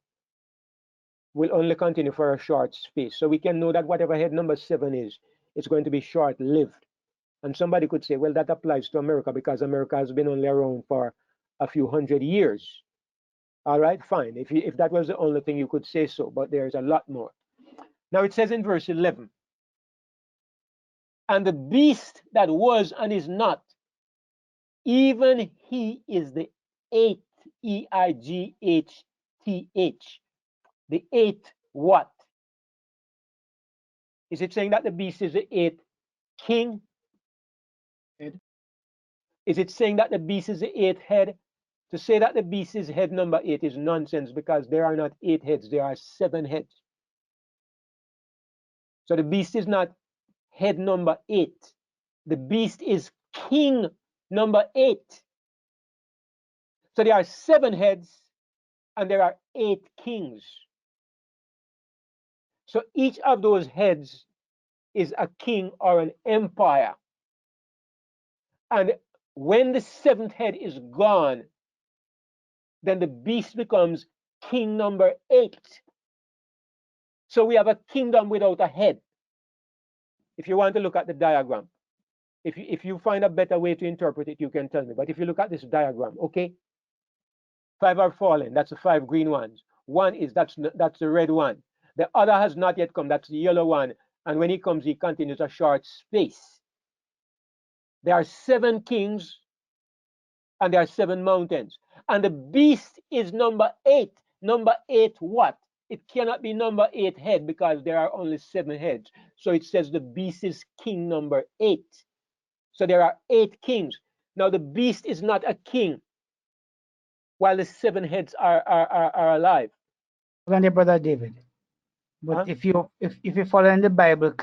will only continue for a short space. So we can know that whatever head number 7 is, it's going to be short-lived. And somebody could say, well, that applies to America because America has been only around for a few hundred years. All right, fine. If that was the only thing, you could say so, but there's a lot more. Now it says in verse 11, and the beast that was and is not, even he is the 8th, Eighth, the 8th what? Is it saying that the beast is the 8th king? Head. Is it saying that the beast is the 8th head? To say that the beast is head number 8 is nonsense, because there are not 8 heads, there are 7 heads. So the beast is not head number 8. The beast is king number 8. So there are 7 heads and there are 8 kings. So each of those heads is a king or an empire. And when the 7th head is gone, then the beast becomes king number 8. So we have a kingdom without a head. If you want to look at the diagram, if you find a better way to interpret it, you can tell me. But if you look at this diagram, okay, 5 are fallen. That's the 5 green ones. One is that's the red one. The other has not yet come. That's the yellow one. And when he comes, he continues a short space. There are 7 kings and there are 7 mountains. And the beast is number 8. Number 8 what? It cannot be number 8 head, because there are only 7 heads. So it says the beast is king number 8. So there are 8 kings. Now the beast is not a king while the 7 heads are alive. And Brother David. But Huh? if you follow in the Bible,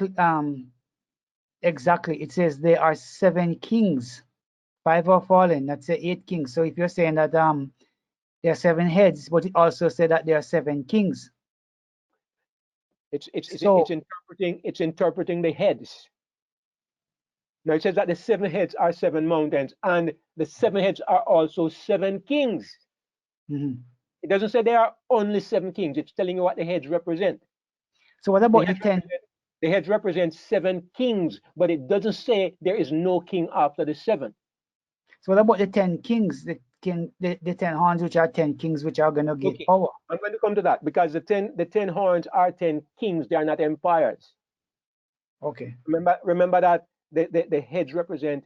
exactly, it says there are 7 kings. 5 are fallen. That's the 8 kings. So if you're saying that there are 7 heads, but it also said that there are 7 kings. It's So interpreting the heads. Now it says that the 7 heads are 7 mountains, and the 7 heads are also 7 kings. mhm. It doesn't say there are only 7 kings. It's telling you what the heads represent. So what about the 10? The heads represent 7 kings, but it doesn't say there is no king after the 7. So what about the 10 kings? The 10 horns, which are 10 kings, which are going to get Okay, power. I'm going to come to that, because the 10 horns are 10 kings. They are not empires. Okay. Remember that the heads represent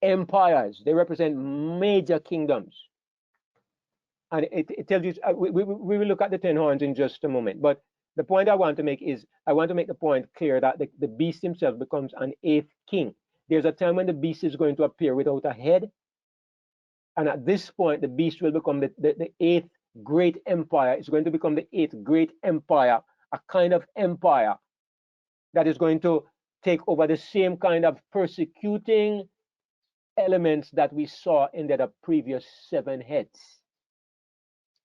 empires. They represent major kingdoms. And it tells you, we will look at the 10 horns in just a moment. But the point I want to make is, I want to make the point clear that the beast himself becomes an 8th king. There's a time when the beast is going to appear without a head. And at this point, the beast will become the 8th great empire. It's going to become the 8th great empire, a kind of empire that is going to take over the same kind of persecuting elements that we saw in the previous 7 heads.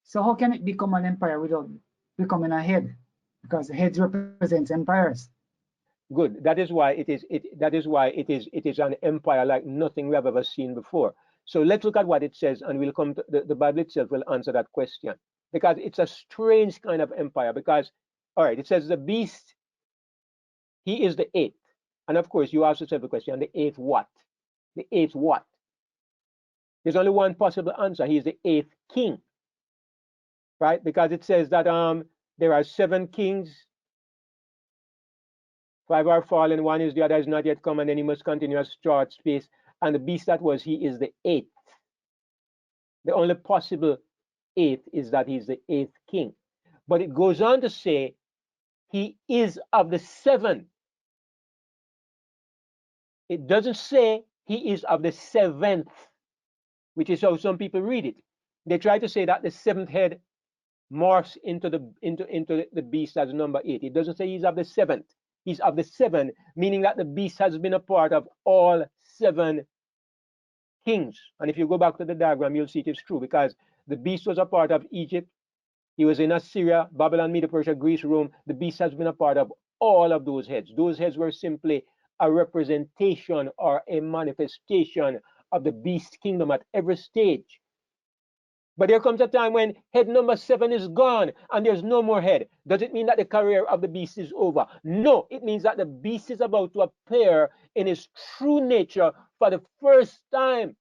So how can it become an empire without becoming a head? Because heads represents empires. Good. That is why it is an empire like nothing we have ever seen before. So let's look at what it says, and we'll come to the Bible itself will answer that question, because it's a strange kind of empire. Because, all right, it says the beast, he is the 8th, and of course you ask yourself the question, the 8th what? The 8th what? There's only one possible answer. He is the 8th king, right? Because it says that there are 7 kings 5 are fallen, one is the other is not yet come, and then he must continue a short space. And the beast that was he is the eighth. The only possible eighth is that he's the eighth king. But it goes on to say he is of the seven. It doesn't say he is of the seventh, which is how some people read it. They try to say that the seventh head morphs into the beast as number 8. It doesn't say he's of the seventh. He's of the seven, meaning that the beast has been a part of all 7 kings. And if you go back to the diagram, you'll see it is true, because the beast was a part of Egypt. He was in Assyria, Babylon, Medo Persia, Greece, Rome. The beast has been a part of all of those heads. Those heads were simply a representation or a manifestation of the beast kingdom at every stage. But there comes a time when head number 7 is gone and there's no more head. Does it mean that the career of the beast is over? No, it means that the beast is about to appear in his true nature for the first time.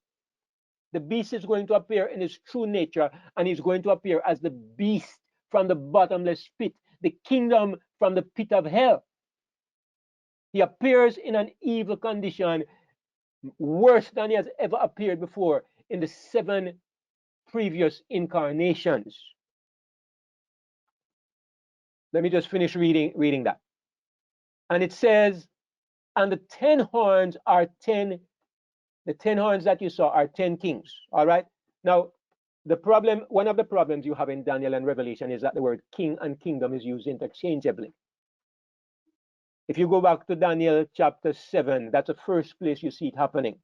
The beast is going to appear in his true nature, and he's going to appear as the beast from the bottomless pit, the kingdom from the pit of hell. He appears in an evil condition worse than he has ever appeared before in the 7 previous incarnations. Let me just finish reading that. And it says, and the 10 horns are 10, the 10 horns that you saw are 10 kings. All right. Now, one of the problems you have in Daniel and Revelation is that the word king and kingdom is used interchangeably. If you go back to Daniel chapter 7, that's the first place you see it happening.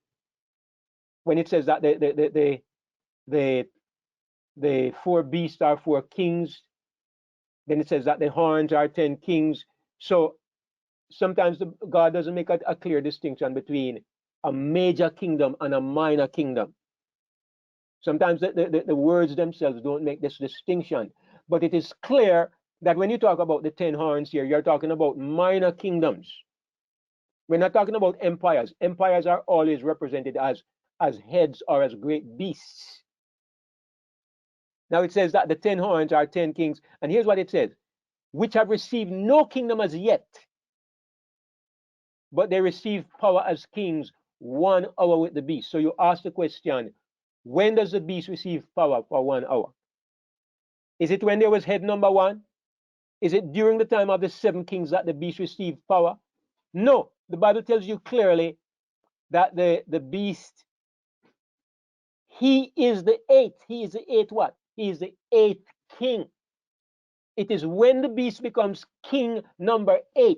When it says that the 4 beasts are 4 kings, then it says that the horns are 10 kings. So sometimes God doesn't make a clear distinction between a major kingdom and a minor kingdom. Sometimes the words themselves don't make this distinction. But it is clear that when you talk about the 10 horns here, you're talking about minor kingdoms. We're not talking about empires. Empires are always represented as heads or as great beasts. Now it says that the 10 horns are 10 kings. And here's what it says, which have received no kingdom as yet, but they receive power as kings 1 hour with the beast. So you ask the question, when does the beast receive power for 1 hour? Is it when there was head number 1? Is it during the time of the 7 kings that the beast received power? No, the Bible tells you clearly that the beast, he is the 8th. He is the 8th what? He is the 8th king. It is when the beast becomes king number 8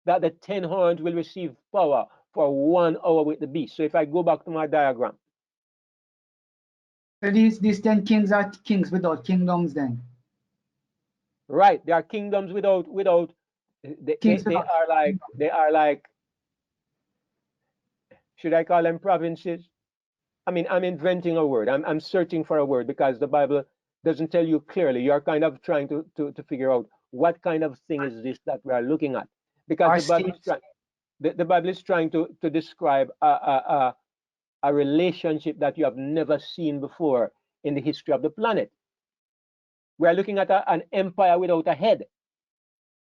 that the 10 horns will receive power for 1 hour with the beast. So if I go back to my diagram. So these 10 kings are kings without kingdoms then? Right, they are kingdoms without they are like, should I call them provinces? I mean, I'm inventing a word. I'm searching for a word because the Bible doesn't tell you clearly. You're kind of trying to figure out what kind of thing is this that we are looking at. Because the Bible is trying to describe a relationship that you have never seen before in the history of the planet. We are looking at an empire without a head.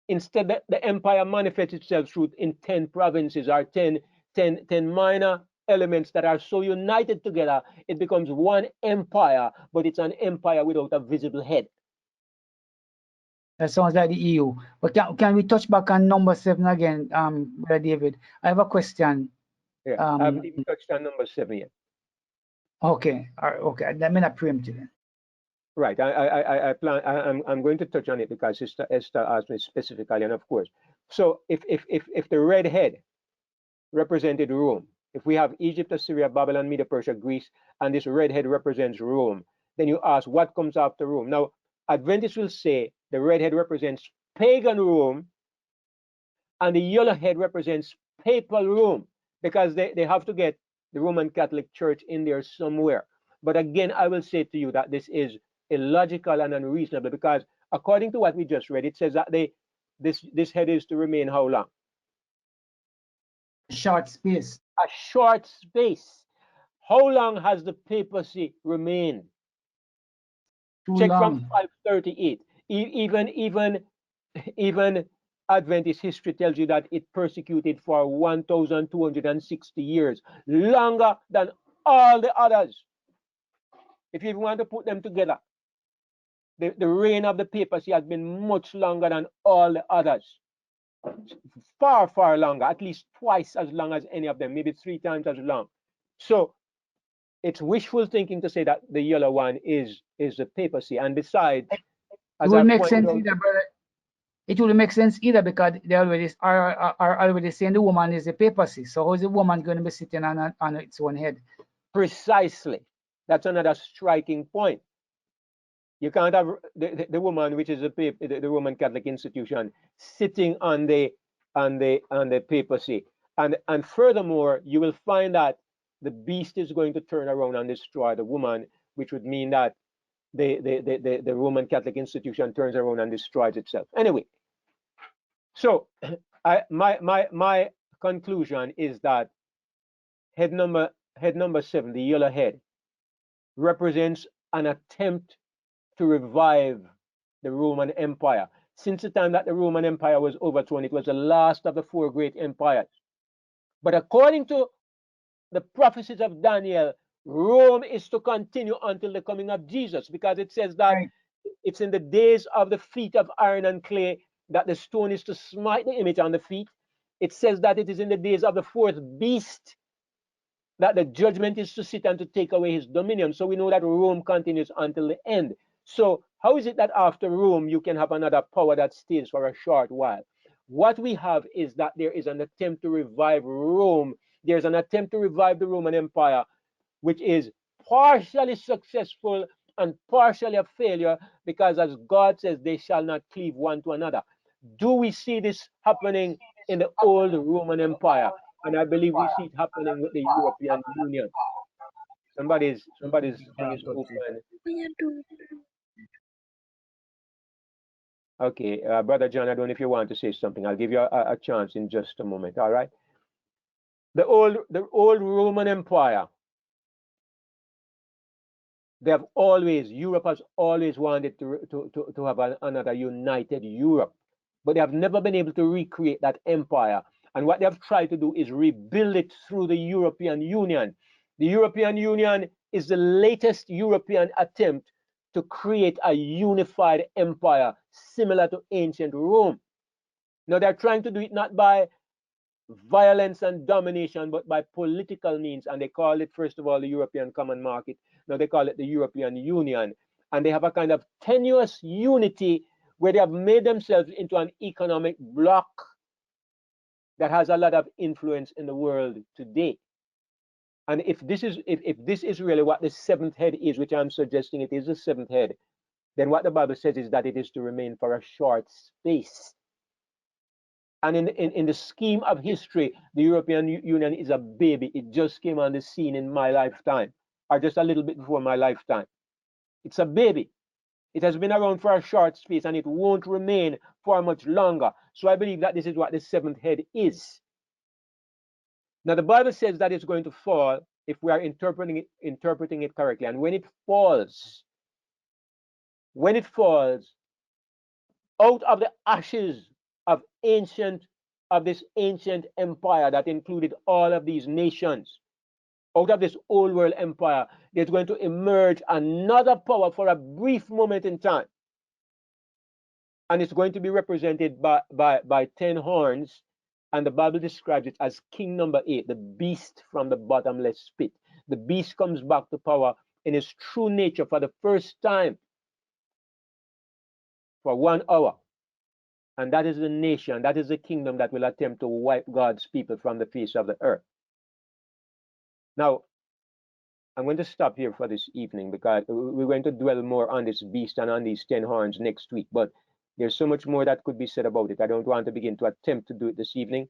Instead, the empire manifests itself through in 10 provinces or 10 minor elements that are so united together, it becomes one empire, but it's an empire without a visible head. That sounds like the EU. But can we touch back on number 7 again, Brother David? I have a question. Yeah, I haven't even touched on number 7 yet. Okay, all right, okay. Let me not preempt it then. Right, I'm going to touch on it because Esther asked me specifically, and of course. So if the red head represented Rome, if we have Egypt, Assyria, Babylon, Medo Persia, Greece, and this red head represents Rome, then you ask what comes after Rome. Now, Adventists will say the red head represents pagan Rome, and the yellow head represents papal Rome, because they have to get the Roman Catholic Church in there somewhere. But again, I will say to you that this is illogical and unreasonable, because according to what we just read, it says that this head is to remain how long? A short space. A short space. How long has the papacy remained? Too Check long. from 538. Even Adventist history tells you that it persecuted for 1,260 years, longer than all the others. If you even want to put them together, the reign of the papacy has been much longer than all the others. Far, far longer, at least twice as long as any of them, maybe 3 times as long. So it's wishful thinking to say that the yellow one is the papacy. And besides, It as will I make pointed sense out, either, brother. It will make sense either because they already are already saying the woman is the papacy. So how is the woman going to be sitting on its own head? precisely, that's another striking point. You can't have the woman, which is the Roman Catholic institution, sitting on the papacy. And furthermore, you will find that the beast is going to turn around and destroy the woman, which would mean that the Roman Catholic institution turns around and destroys itself. Anyway, so my conclusion is that head number 7, the yellow head, represents an attempt to revive the Roman Empire. Since the time that the Roman Empire was overthrown, it was the last of the 4 great empires. But according to the prophecies of Daniel, Rome is to continue until the coming of Jesus, because it says that Right. it's in the days of the feet of iron and clay that the stone is to smite the image on the feet. It says that it is in the days of the 4th beast that the judgment is to sit and to take away his dominion. So we know that Rome continues until the end. So how is it that after Rome you can have another power that stays for a short while? What we have is that there is an attempt to revive Rome. There's an attempt to revive the Roman Empire, which is partially successful and partially a failure, because as God says, they shall not cleave one to another. Do we see this happening in the old Roman Empire? And I believe we see it happening with the European Union. Somebody's thing is open. Okay, Brother John, I don't know if you want to say something. I'll give you a chance in just a moment. All right. The old Roman Empire, Europe has always wanted to have another united Europe, but they have never been able to recreate that empire. And what they have tried to do is rebuild it through the European Union. The European Union is the latest European attempt to create a unified empire similar to ancient Rome. Now they're trying to do it not by violence and domination, but by political means. And they call it, first of all, the European Common Market. Now they call it the European Union. And they have a kind of tenuous unity where they have made themselves into an economic bloc that has a lot of influence in the world today. And if this is really what the 7th head is, which I'm suggesting it is the 7th head, then what the Bible says is that it is to remain for a short space. And in the scheme of history, the European Union is a baby. It just came on the scene in my lifetime, or just a little bit before my lifetime. It's a baby. It has been around for a short space, and it won't remain for much longer. So I believe that this is what the 7th head is. Now the Bible says that it's going to fall if we are interpreting it correctly. And when it falls out of the ashes of this ancient empire that included all of these nations, out of this old world empire, there's going to emerge another power for a brief moment in time. And it's going to be represented by 10 horns. And the Bible describes it as king number 8, the beast from the bottomless pit. The beast comes back to power in his true nature for the first time for 1 hour. And that is the nation, that is the kingdom that will attempt to wipe God's people from the face of the earth. Now, I'm going to stop here for this evening, because we're going to dwell more on this beast and on these 10 horns next week. But there's so much more that could be said about it. I don't want to begin to attempt to do it this evening.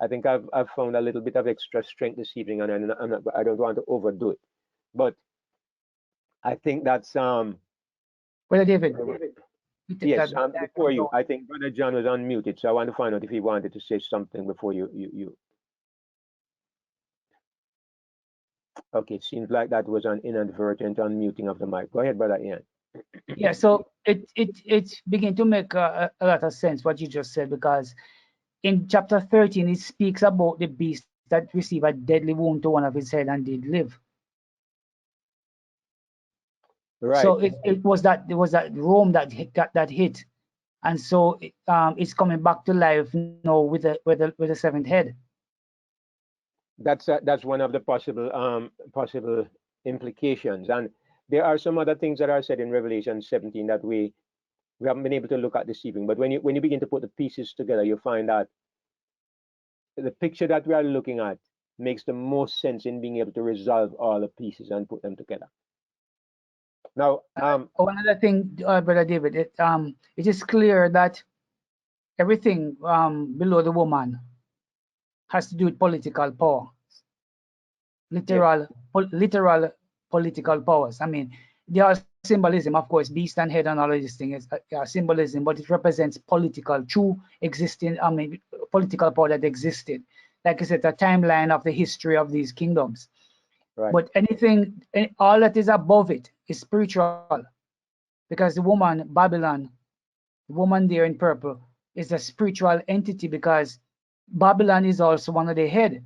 I think I've found a little bit of extra strength this evening, and I don't want to overdo it. But I think that's Brother David. yes. Before you, I think Brother John was unmuted, so I want to find out if he wanted to say something before you. Okay, it seems like that was an inadvertent unmuting of the mic. Go ahead, Brother Ian. Yeah, so it begin to make a lot of sense what you just said, because in chapter 13 it speaks about the beast that received a deadly wound to one of his head and did live. Right. So it was that Rome that got that hit, and so it's coming back to life now with the seventh head. That's one of the possible implications, and there are some other things that are said in Revelation 17 that we haven't been able to look at this evening. But when you begin to put the pieces together, you find that the picture that we are looking at makes the most sense in being able to resolve all the pieces and put them together. Now, One other thing, Brother David, it is clear that everything below the woman has to do with political power, yes, literal political powers. I mean, there are symbolism, of course, beast and head and all of these things is symbolism, but it represents political, true existing, I mean, political power that existed. Like I said, a timeline of the history of these kingdoms. right. But all that is above it is spiritual, because the woman, Babylon, the woman there in purple, is a spiritual entity, because Babylon is also one of the head,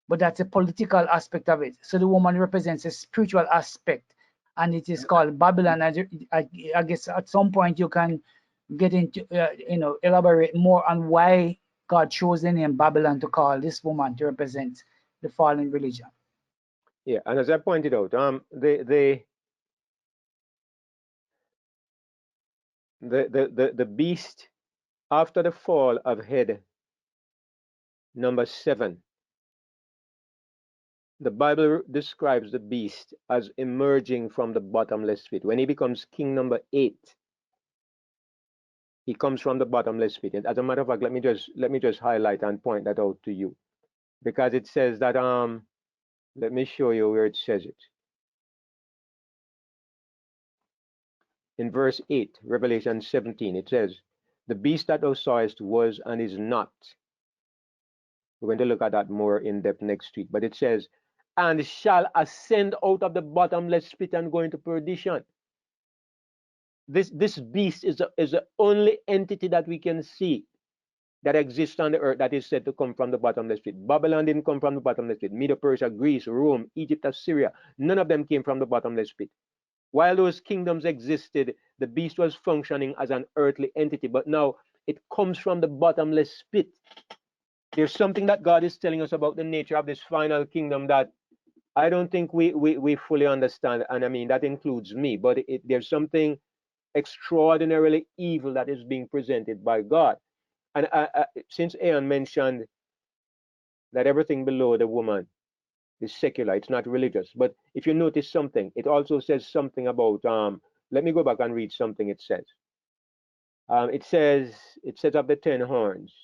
but that's a political aspect of it. So the woman represents a spiritual aspect, and it is called Babylon. I guess at some point you can get into, elaborate more on why God chose the name Babylon to call this woman to represent the fallen religion. Yeah, and as I pointed out, the beast after the fall of head number 7, the Bible describes the beast as emerging from the bottomless pit. When he becomes king number 8, he comes from the bottomless pit. And as a matter of fact, let me just highlight and point that out to you, because it says that let me show you where it says it. In verse 8, Revelation 17, it says, "The beast that thou sawest was and is not." We're going to look at that more in depth next week. But it says, "And shall ascend out of the bottomless pit and go into perdition." This beast is the only entity that we can see that exists on the earth that is said to come from the bottomless pit. Babylon didn't come from the bottomless pit. Medo Persia, Greece, Rome, Egypt, Assyria, none of them came from the bottomless pit. While those kingdoms existed, the beast was functioning as an earthly entity, but now it comes from the bottomless pit. There's something that God is telling us about the nature of this final kingdom that I don't think we fully understand. And I mean, that includes me, but there's something extraordinarily evil that is being presented by God. And since Aeon mentioned that everything below the woman is secular, it's not religious. But if you notice something, it also says something about let me go back and read something it says. It says of the 10 horns.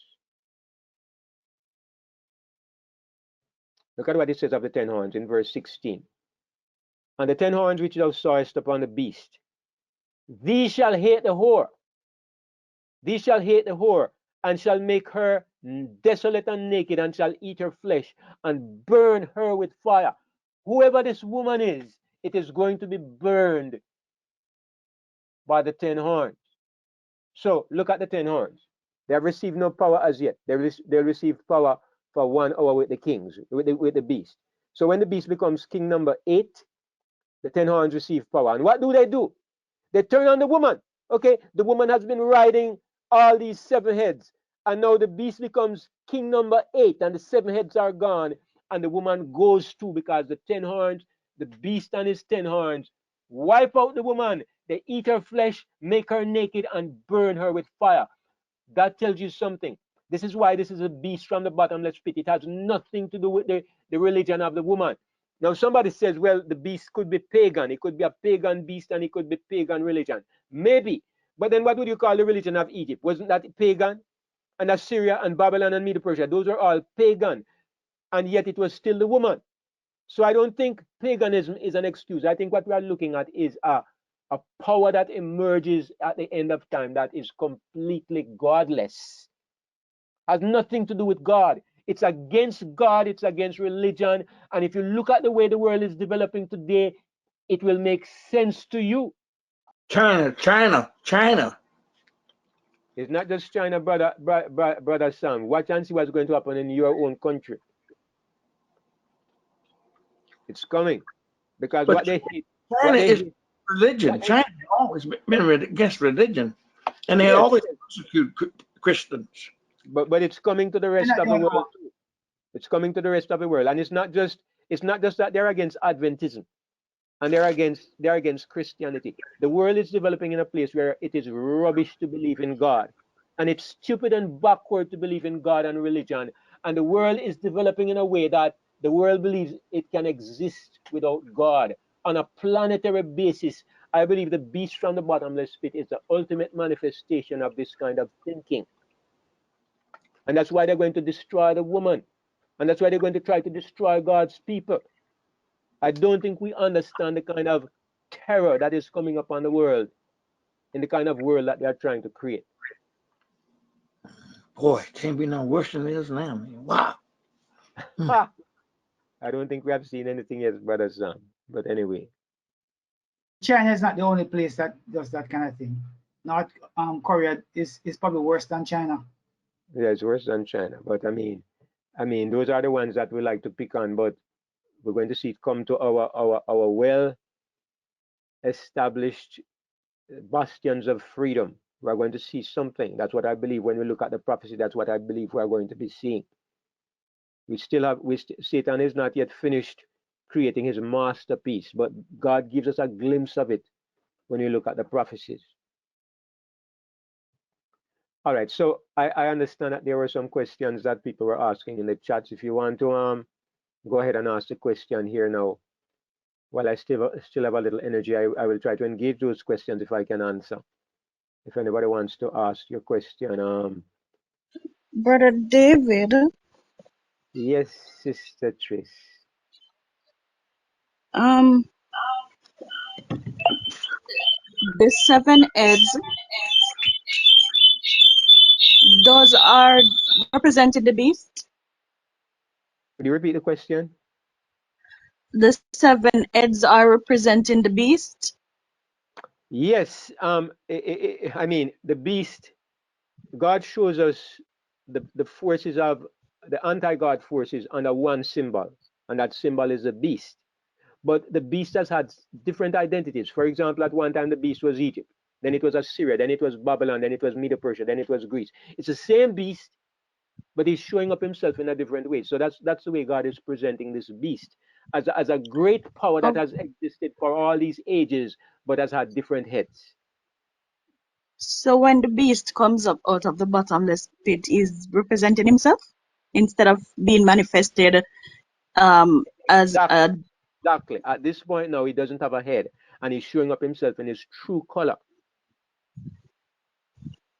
Look at what it says of the 10 horns in verse 16. "And the 10 horns which thou sawest upon the beast, these shall hate the whore. These shall hate the whore, and shall make her desolate and naked, and shall eat her flesh, and burn her with fire." Whoever this woman is, it is going to be burned by the 10 horns. So look at the 10 horns. They have received no power as yet. They'll receive power for 1 hour with the kings, with the beast. So when the beast becomes king number 8, the 10 horns receive power. And what do? They turn on the woman. Okay, the woman has been riding all these 7 heads, and now the beast becomes king number 8, and the 7 heads are gone, and the woman goes too, because the 10 horns, the beast and his 10 horns, wipe out the woman. They eat her flesh, make her naked, and burn her with fire. That tells you something. This is why this is a beast from the bottomless pit. It has nothing to do with the religion of the woman. Now, somebody says, well, the beast could be pagan. It could be a pagan beast, and it could be pagan religion. Maybe. But then what would you call the religion of Egypt? Wasn't that pagan? And Assyria and Babylon and Medo Persia, those are all pagan. And yet it was still the woman. So I don't think paganism is an excuse. I think what we are looking at is a power that emerges at the end of time that is completely godless. Has nothing to do with God. It's against God, it's against religion. And if you look at the way the world is developing today, it will make sense to you. China. It's not just China, brother Sam. Watch and see what's going to happen in your own country. It's coming because But what they hate, China what they is hate, religion. what they, China has always been against religion, and they yes, always persecute Christians. but it's coming to the They're rest not of the the only world one. too. It's coming to the rest of the world, and it's not just that they're against Adventism and they're against Christianity. The world is developing in a place where it is rubbish to believe in God, and it's stupid and backward to believe in God and religion. And the world is developing in a way that the world believes it can exist without God on a planetary basis. I believe the beast from the bottomless pit is the ultimate manifestation of this kind of thinking, and that's why they're going to destroy the woman, and that's why they're going to try to destroy God's people. I don't think we understand the kind of terror that is coming upon the world in the kind of world that they are trying to create. Boy, it can't be no worse than it is now, man. Wow. Ha! I don't think we have seen anything yet, Brother Sam. But anyway, China is not the only place that does that kind of thing. North Korea is probably worse than China. yeah, it's worse than China. But I mean, those are the ones that we like to pick on. But we're going to see it come to our well-established bastions of freedom. We're going to see something. That's what I believe when we look at the prophecy. That's what I believe we're going to be seeing. Satan is not yet finished creating his masterpiece, but God gives us a glimpse of it when you look at the prophecies. All right, so I understand that there were some questions that people were asking in the chats. If you want to go ahead and ask the question here now, while I still have a little energy, I will try to engage those questions if I can answer. If anybody wants to ask your question, Brother David, yes, Sister Tris. um, the seven heads, those are representing the beast. Could you repeat the question? The seven heads are representing the beast. Yes, I mean the beast. God shows us the forces of the anti-God forces under one symbol, and that symbol is the beast. But the beast has had different identities. For example, at one time the beast was Egypt, then it was Assyria, then it was Babylon, then it was Medo Persia, then it was Greece. It's the same beast, but he's showing up himself in a different way. So that's the way God is presenting this beast as a great power that Oh, has existed for all these ages, but has had different heads. so when the beast comes up out of the bottomless pit, is representing himself instead of being manifested as Exactly. a. Exactly. At this point now, he doesn't have a head, and he's showing up himself in his true color.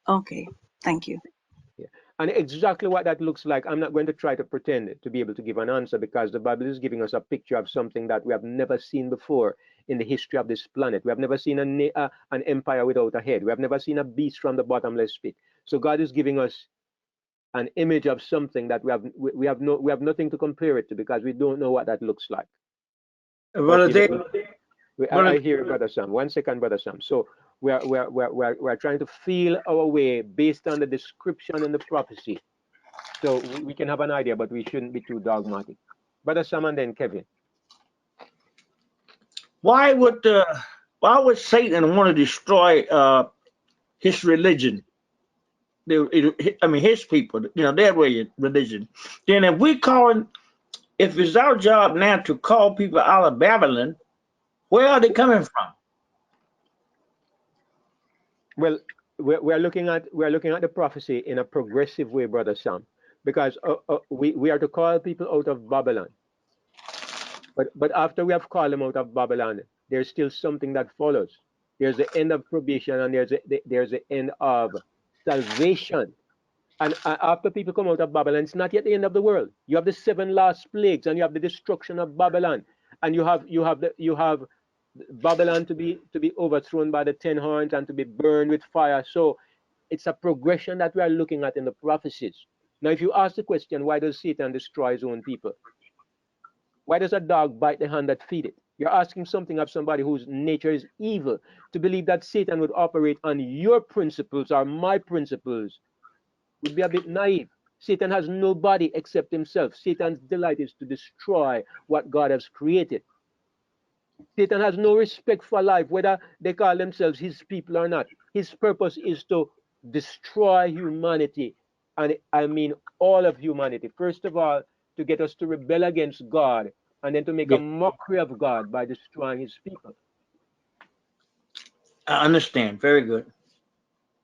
Okay, thank you. Yeah. And exactly what that looks like, I'm not going to try to pretend to be able to give an answer because the Bible is giving us a picture of something that we have never seen before in the history of this planet. We have never seen an empire without a head. We have never seen a beast from the bottomless pit. So God is giving us an image of something that we have nothing to compare it to because we don't know what that looks like. But Brother David, I brother, hear Brother Sam. 1 second, Brother Sam. So we're trying to feel our way based on the description and the prophecy. So we can have an idea, but we shouldn't be too dogmatic. Brother Sam and then Kevin. why would Satan want to destroy his religion? I mean, his people, their way of religion. Then if it's our job now to call people out of Babylon, where are they coming from? Well, we're looking at the prophecy in a progressive way, Brother Sam, because we are to call people out of Babylon. But after we have called them out of Babylon, there's still something that follows. There's the end of probation, and there's the end of salvation. And after people come out of Babylon, it's not yet the end of the world. You have the seven last plagues, and you have the destruction of Babylon, and you have Babylon to be overthrown by the 10 horns and to be burned with fire. So it's a progression that we are looking at in the prophecies. Now, if you ask the question, why does Satan destroy his own people? Why does a dog bite the hand that feed it? You're asking something of somebody whose nature is evil. To believe that Satan would operate on your principles or my principles would be a bit naive. Satan has no body except himself. Satan's delight is to destroy what God has created. Satan has no respect for life, whether they call themselves his people or not. His purpose is to destroy humanity. And I mean all of humanity. First of all, to get us to rebel against God, and then to make a Yeah, mockery of God by destroying his people. I understand. Very good.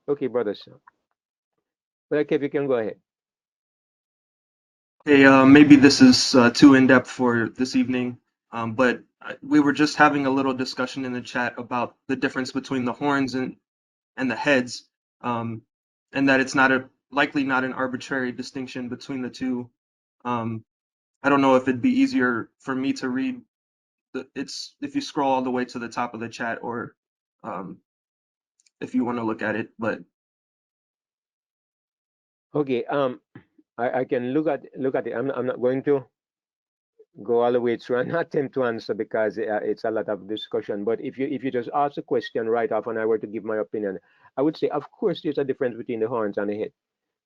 Okay, brothers. Well, Kev, you can go ahead. Hey, maybe this is too in-depth for this evening, but we were just having a little discussion in the chat about the difference between the horns and the heads, and that it's not a likely not an arbitrary distinction between the two. I don't know if it'd be easier for me to read it's if you scroll all the way to the top of the chat, or um, if you want to look at it, but Okay, I can look at it. I'm not going to go all the way through and attempt to answer because it's a lot of discussion. But if you just ask a question right off and I were to give my opinion, I would say, of course, there's a difference between the horns and the head.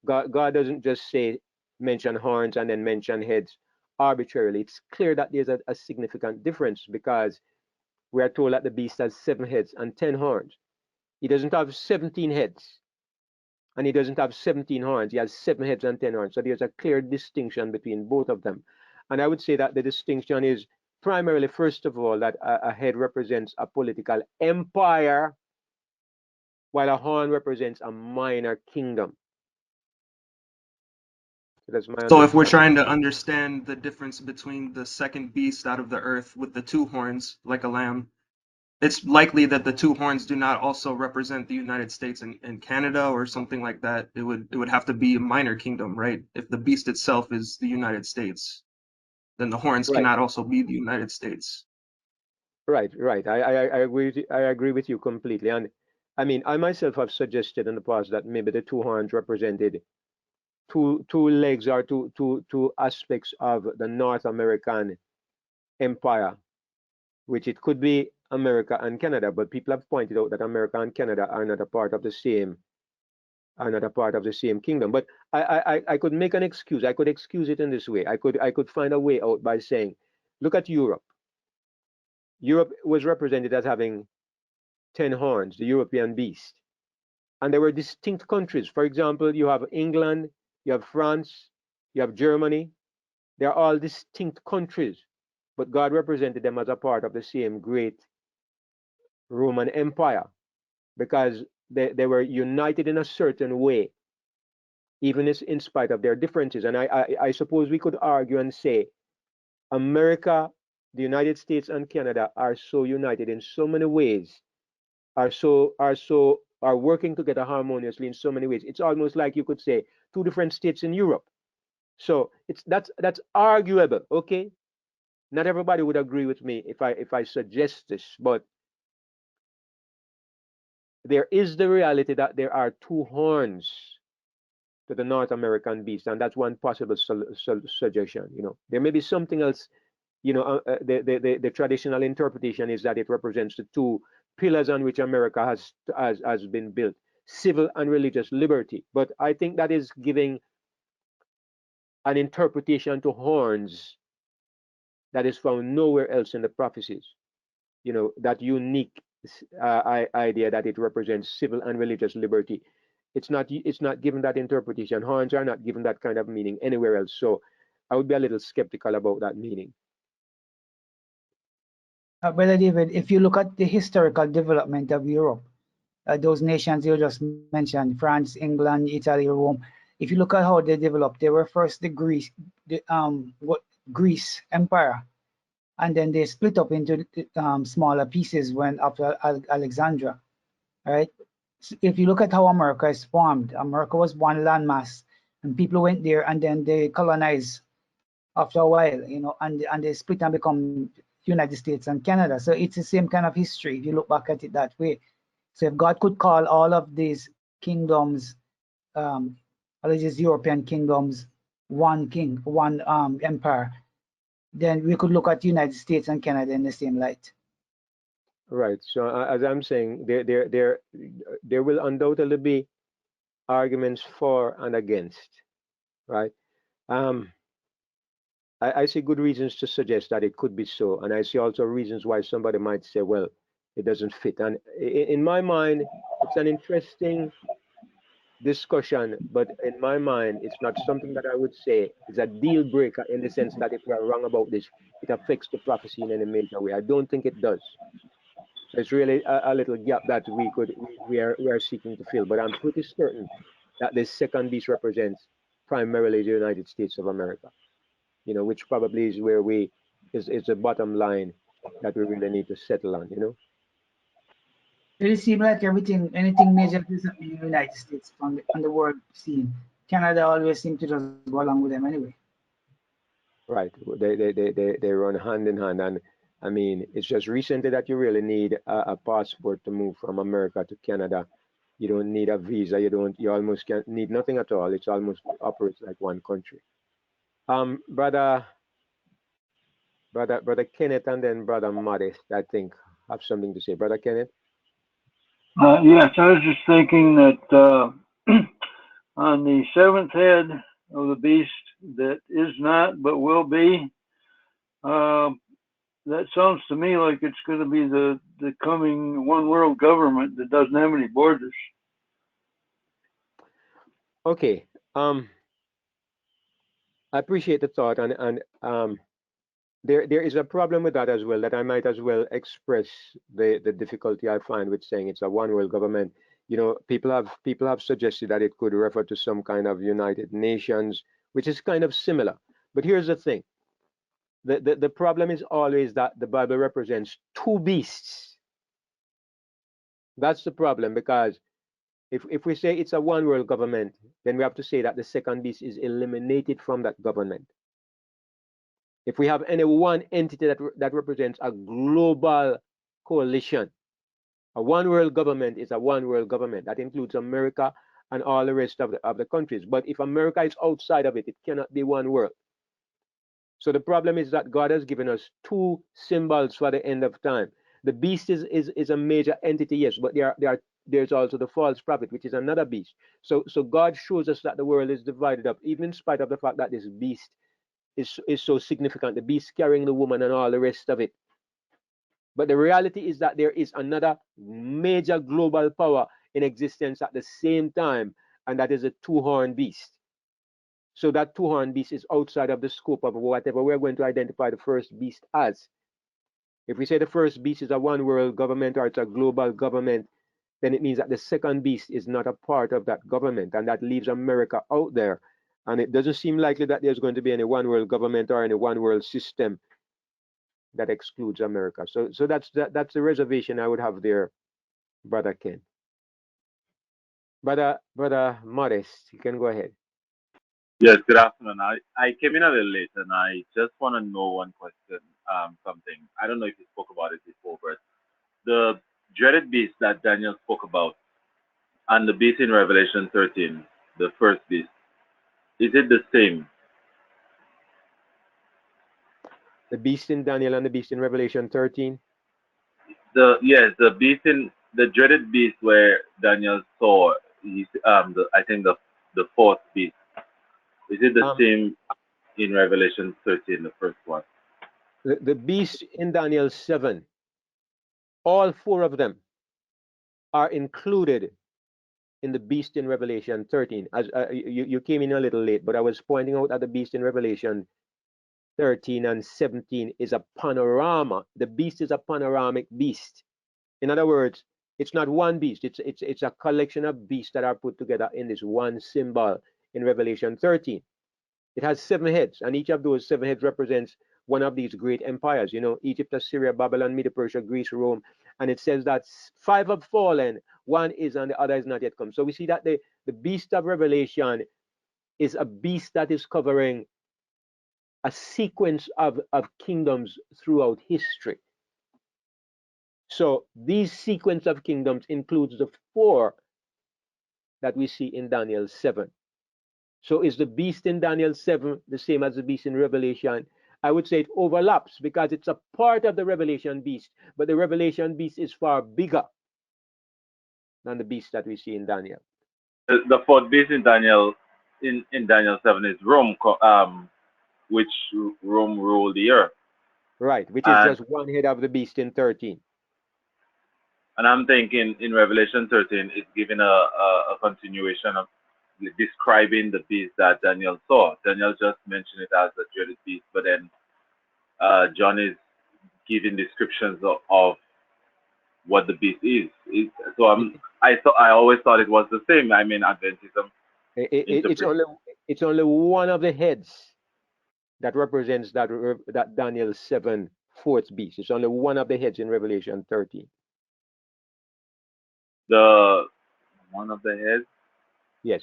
God doesn't just say mention horns and then mention heads arbitrarily. It's clear that there's a significant difference because we are told that the beast has 7 heads and 10 horns. He doesn't have 17 heads and he doesn't have 17 horns. He has 7 heads and 10 horns. So there's a clear distinction between both of them. And I would say that the distinction is primarily, first of all, that a head represents a political empire, while a horn represents a minor kingdom. So that's my so if we're understanding. trying to understand the difference between the second beast out of the earth with the 2 horns like a lamb, it's likely that the 2 horns do not also represent the United States and Canada or something like that. It would have to be a minor kingdom, right? If the beast itself is the United States, then the horns Right, cannot also be the United States. right. I agree with you completely. And I mean, I myself have suggested in the past that maybe the 2 horns represented two legs or two aspects of the North American empire, which it could be America and Canada, but people have pointed out that America and Canada are not a part of the same kingdom. But I could make an excuse. I could excuse it in this way. I could find a way out by saying, look at Europe. Europe was represented as having 10 horns, the European beast. And there were distinct countries. For example, you have England, you have France, you have Germany. They're all distinct countries, but God represented them as a part of the same great Roman Empire because they were united in a certain way, even in spite of their differences. And I suppose we could argue and say America, the United States, and Canada are so united in so many ways, are working together harmoniously in so many ways. It's almost like you could say 2 different states in Europe. So that's arguable, okay? Not everybody would agree with me if I suggest this, but there is the reality that there are 2 horns to the North American beast, and that's one possible suggestion. There may be something else. The traditional interpretation is that it represents the 2 pillars on which America has been built: civil and religious liberty. But I think that is giving an interpretation to horns that is found nowhere else in the prophecies. That unique idea that it represents civil and religious liberty. It's not given that interpretation. Horns are not given that kind of meaning anywhere else. So I would be a little skeptical about that meaning. Brother David, if you look at the historical development of Europe, those nations you just mentioned, France, England, Italy, Rome, if you look at how they developed, they were first the Greece Empire, and then they split up into smaller pieces when after Alexandria, right? So if you look at how America is formed, America was one landmass, and people went there, and then they colonized after a while, and they split and become United States and Canada. So it's the same kind of history if you look back at it that way. So if God could call all of these kingdoms, all of these European kingdoms, one king, one empire, then we could look at United States and Canada in the same light. Right. So as I'm saying, there will undoubtedly be arguments for and against, right? Um, I see good reasons to suggest that it could be so, and I see also reasons why somebody might say, well, it doesn't fit. And in my mind, it's an interesting discussion, but in my mind, it's not something that I would say is a deal breaker in the sense that if we are wrong about this, it affects the prophecy in any major way. I don't think it does. So it's really a little gap that we are seeking to fill. But I'm pretty certain that this second beast represents primarily the United States of America. Which probably is where is the bottom line that we really need to settle on. It seems like anything major is happening in the United States on the world scene. Canada always seems to just go along with them anyway. Right. They run hand in hand. And I mean, it's just recently that you really need a passport to move from America to Canada. You don't need a visa. You almost can't need nothing at all. It's almost operates like one country. Brother Kenneth and then Brother Modest, I think, have something to say. Brother Kenneth? Yes, I was just thinking that on the seventh head of the beast that is not but will be, that sounds to me like it's going to be the coming one world government that doesn't have any borders. Okay. I appreciate the thought, and there is a problem with that as well, that I might as well express the difficulty I find with saying it's a one world government. People have suggested that it could refer to some kind of United Nations, which is kind of similar. But here's the thing. The problem is always that the Bible represents two beasts. That's the problem, because if we say it's a one world government, then we have to say that the second beast is eliminated from that government. If we have any one entity that represents a global coalition, a one world government is a one world government. That includes America and all the rest of the countries. But if America is outside of it, it cannot be one world. So the problem is that God has given us two symbols for the end of time. The beast is a major entity, yes, but there's also the false prophet, which is another beast. So God shows us that the world is divided up, even in spite of the fact that this beast is so significant, the beast carrying the woman and all the rest of it. But the reality is that there is another major global power in existence at the same time, and that is a two-horned beast. So that two-horned beast is outside of the scope of whatever we're going to identify the first beast as. If we say the first beast is a one world government or it's a global government, then it means that the second beast is not a part of that government, and that leaves America out there. And it doesn't seem likely that there's going to be any one world government or any one world system that excludes America. So that's the reservation I would have there, Brother Ken. Brother Modest, you can go ahead. Yes, good afternoon. I came in a little late and I just want to know one question, something. I don't know if you spoke about it before, but the dreaded beast that Daniel spoke about and the beast in Revelation 13, the first beast, is it the same? The beast in Daniel and the beast in Revelation 13. Yes, the dreaded beast where Daniel saw, I think the fourth beast. Is it the same in Revelation 13, the first one? The beast in Daniel 7, all four of them are included in the beast in Revelation 13. As you came in a little late, but I was pointing out that the beast in Revelation 13 and 17 is a panorama. The beast is a panoramic beast. In other words, it's not one beast. It's a collection of beasts that are put together in this one symbol in Revelation 13. It has 7 heads, and each of those 7 heads represents one of these great empires. Egypt, Assyria, Babylon, Medo Persia, Greece, Rome. And it says that 5 have fallen, 1 is, and the other is not yet come. So we see that the beast of Revelation is a beast that is covering a sequence of kingdoms throughout history. So these sequence of kingdoms includes the 4 that we see in Daniel 7. So is the beast in Daniel 7 the same as the beast in Revelation? I would say it overlaps because it's a part of the revelation beast, but the revelation beast is far bigger than the beast that we see in Daniel. The fourth beast in Daniel 7 is Rome, which Rome ruled the earth. Right, which is And just one head of the beast in 13. and I'm thinking in Revelation 13, it's giving a continuation of describing the beast that Daniel saw. Daniel just mentioned it as a dreaded beast, but then John is giving descriptions of what the beast is. So I always thought it was the same. I mean, Adventism It's interprets. only one of the heads that represents that Daniel 7 fourth beast. It's only one of the heads in Revelation 13. The one of the heads, Yes,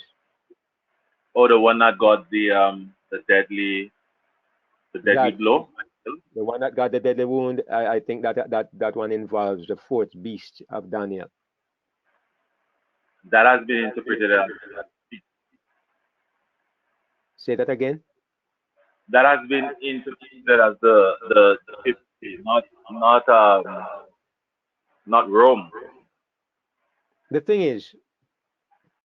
or the one that got the deadly that blow. the one that got the deadly wound. I think that one involves the fourth beast of Daniel. That has been interpreted as Say that again. that has been interpreted as the 50, not Rome. The thing is,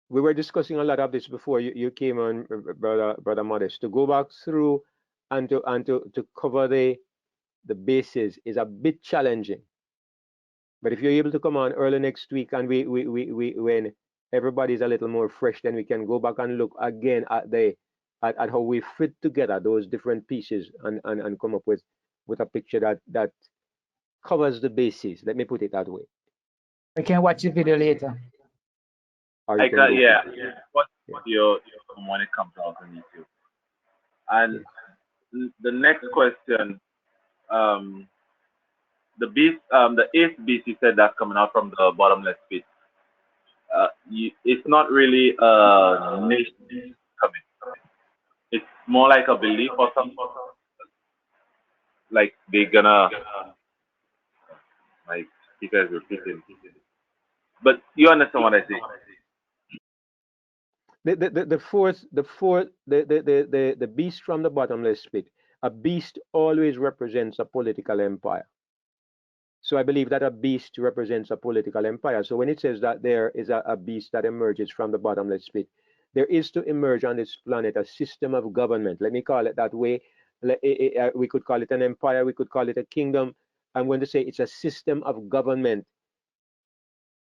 we were discussing a lot of this before you came on, brother Modest. To go back through and to cover the bases is a bit challenging. But if you're able to come on early next week and we when everybody's a little more fresh, then we can go back and look again at how we fit together those different pieces and come up with a picture that covers the bases. Let me put it that way. We can watch the video later. Or you I can got go. yeah. What Yeah. your when it comes out on YouTube. And the next question, um, the eighth beast you said that's coming out from the bottomless pit. It's not really a nation coming. It's more like a belief or something. Like they're gonna like you guys repeating. But you understand what I say. The beast from the bottomless pit. A beast always represents a political empire. So I believe that a beast represents a political empire. So when it says that there is a beast that emerges from the bottomless pit, there is to emerge on this planet a system of government. Let me call it that way. We could call it an empire. We could call it a kingdom. I'm going to say it's a system of government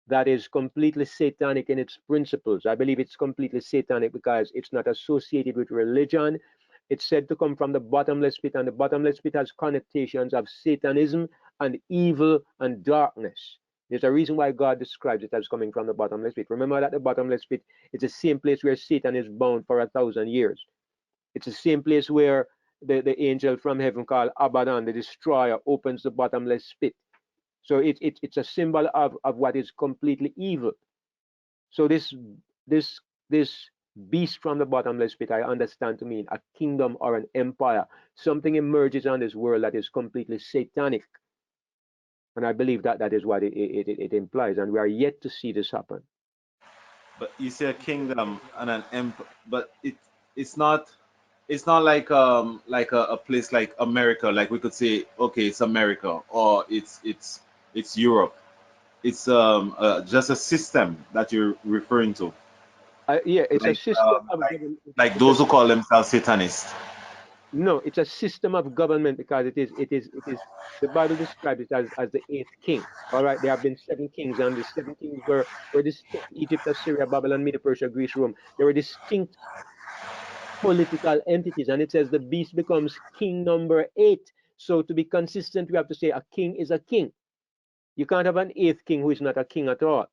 that is completely satanic in its principles. I believe it's completely satanic because it's not associated with religion. It's said to come from the bottomless pit, and the bottomless pit has connotations of Satanism and evil and darkness. There's a reason why God describes it as coming from the bottomless pit. Remember that the bottomless pit is the same place where Satan is bound for 1,000 years. It's the same place where the angel from heaven called Abaddon, the destroyer, opens the bottomless pit. So it's a symbol of what is completely evil. So this beast from the bottomless pit, I understand to mean a kingdom or an empire. Something emerges on this world that is completely satanic. And I believe that is what it implies. And we are yet to see this happen. But you say a kingdom and an empire, but it's not like a place like America. Like we could say, okay, it's America, or it's Europe. It's just a system that you're referring to, Yeah, it's a like system of government. like those who call themselves Satanists. No, it's a system of government because it is the Bible describes it as the eighth king. All right, there have been seven kings, and the seven kings were distinct: Egypt, Assyria, Babylon, Medo Persia, Greece, Rome. They were distinct political entities, and it says the beast becomes king number 8. So to be consistent, we have to say a king is a king. You can't have an eighth king who is not a king at all.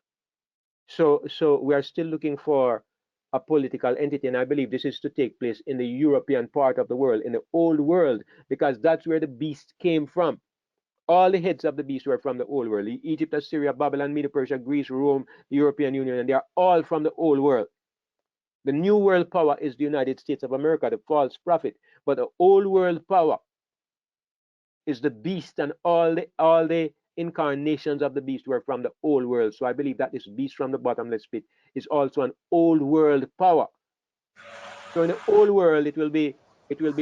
So we are still looking for a political entity, and I believe this is to take place in the European part of the world, in the old world, because that's where the beast came from. All the heads of the beast were from the old world: Egypt, Assyria, Babylon, Medo Persia, Greece, Rome, the European Union, and they are all from the old world. The new world power is the United States of America, the false prophet. But the old world power is the beast, and all the incarnations of the beast were from the old world. So I believe that this beast from the bottomless pit is also an old world power. So in the old world, it will be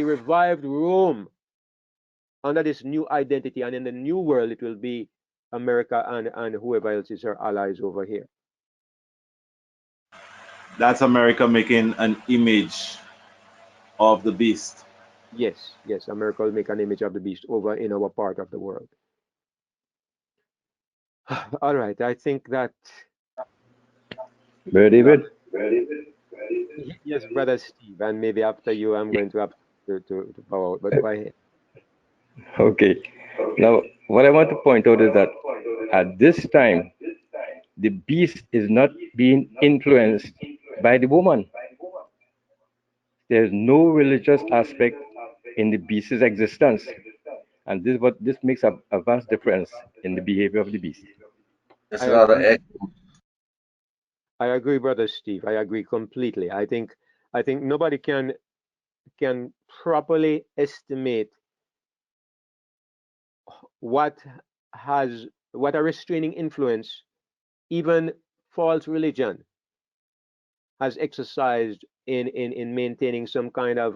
revived Rome under this new identity, and in the new world, it will be America and whoever else is her allies over here. That's America making an image of the beast. Yes, yes, America will make an image of the beast over in our part of the world. All right, I think that. Brother David. Yes, brother Steve, and maybe after you, I'm going to have to bow out, but go ahead. Okay. Now, what I want to point out is that at this time, the beast is not being influenced by the woman. There's no religious aspect in the beast's existence. And this makes a vast difference in the behavior of the beast. I agree. I agree, brother Steve. I agree completely. I think nobody can properly estimate what what a restraining influence even false religion has exercised in maintaining some kind of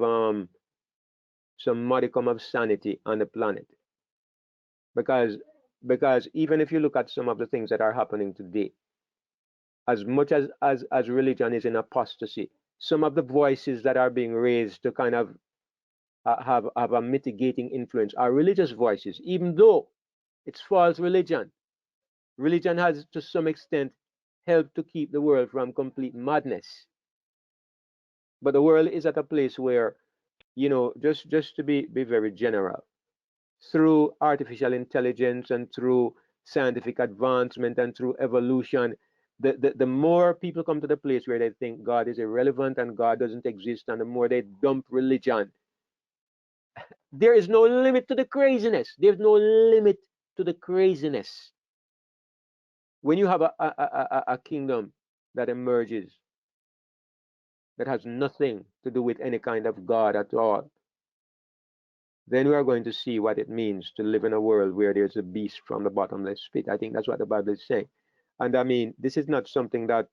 some modicum of sanity on the planet. Because even if you look at some of the things that are happening today, as much as religion is in apostasy, some of the voices that are being raised to kind of have a mitigating influence are religious voices, even though it's false religion. Religion has, to some extent, helped to keep the world from complete madness. But the world is at a place where, just to be very general, through artificial intelligence and through scientific advancement and through evolution, the more people come to the place where they think God is irrelevant and God doesn't exist, and the more they dump religion, there is no limit to the craziness. There's no limit to the craziness. When you have a kingdom that emerges that has nothing to do with any kind of God at all, then we are going to see what it means to live in a world where there's a beast from the bottomless pit. I think that's what the Bible is saying. And I mean, this is not something that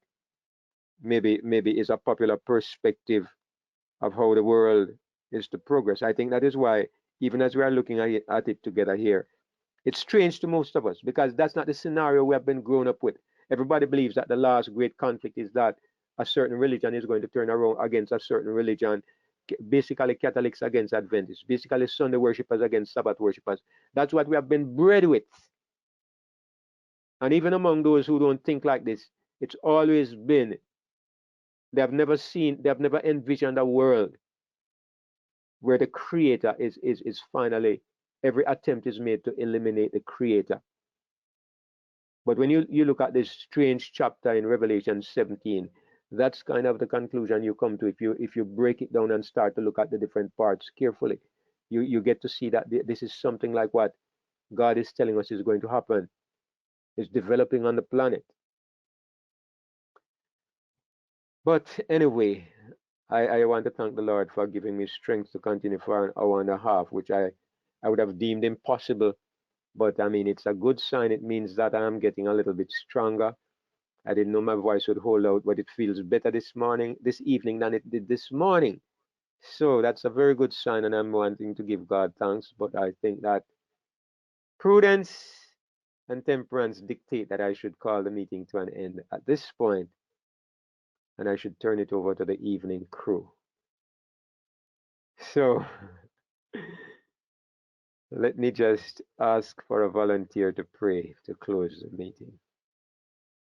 maybe is a popular perspective of how the world is to progress. I think that is why, even as we are looking at it together here, it's strange to most of us because that's not the scenario we have been grown up with. Everybody believes that the last great conflict is that a certain religion is going to turn around against a certain religion, basically Catholics against Adventists, basically Sunday worshippers against Sabbath worshippers. That's what we have been bred with. And even among those who don't think like this, it's always been, they have never envisioned a world where the creator is finally, every attempt is made to eliminate the creator. But when you look at this strange chapter in Revelation 17, that's kind of the conclusion you come to if you break it down and start to look at the different parts carefully. You get to see that this is something like what God is telling us is going to happen. It's developing on the planet. But anyway, I want to thank the Lord for giving me strength to continue for an hour and a half, which I would have deemed impossible. But I mean, it's a good sign. It means that I am getting a little bit stronger. I didn't know my voice would hold out, but it feels better this evening than it did this morning. So that's a very good sign, and I'm wanting to give God thanks. But I think that prudence and temperance dictate that I should call the meeting to an end at this point, and I should turn it over to the evening crew. So let me just ask for a volunteer to pray to close the meeting.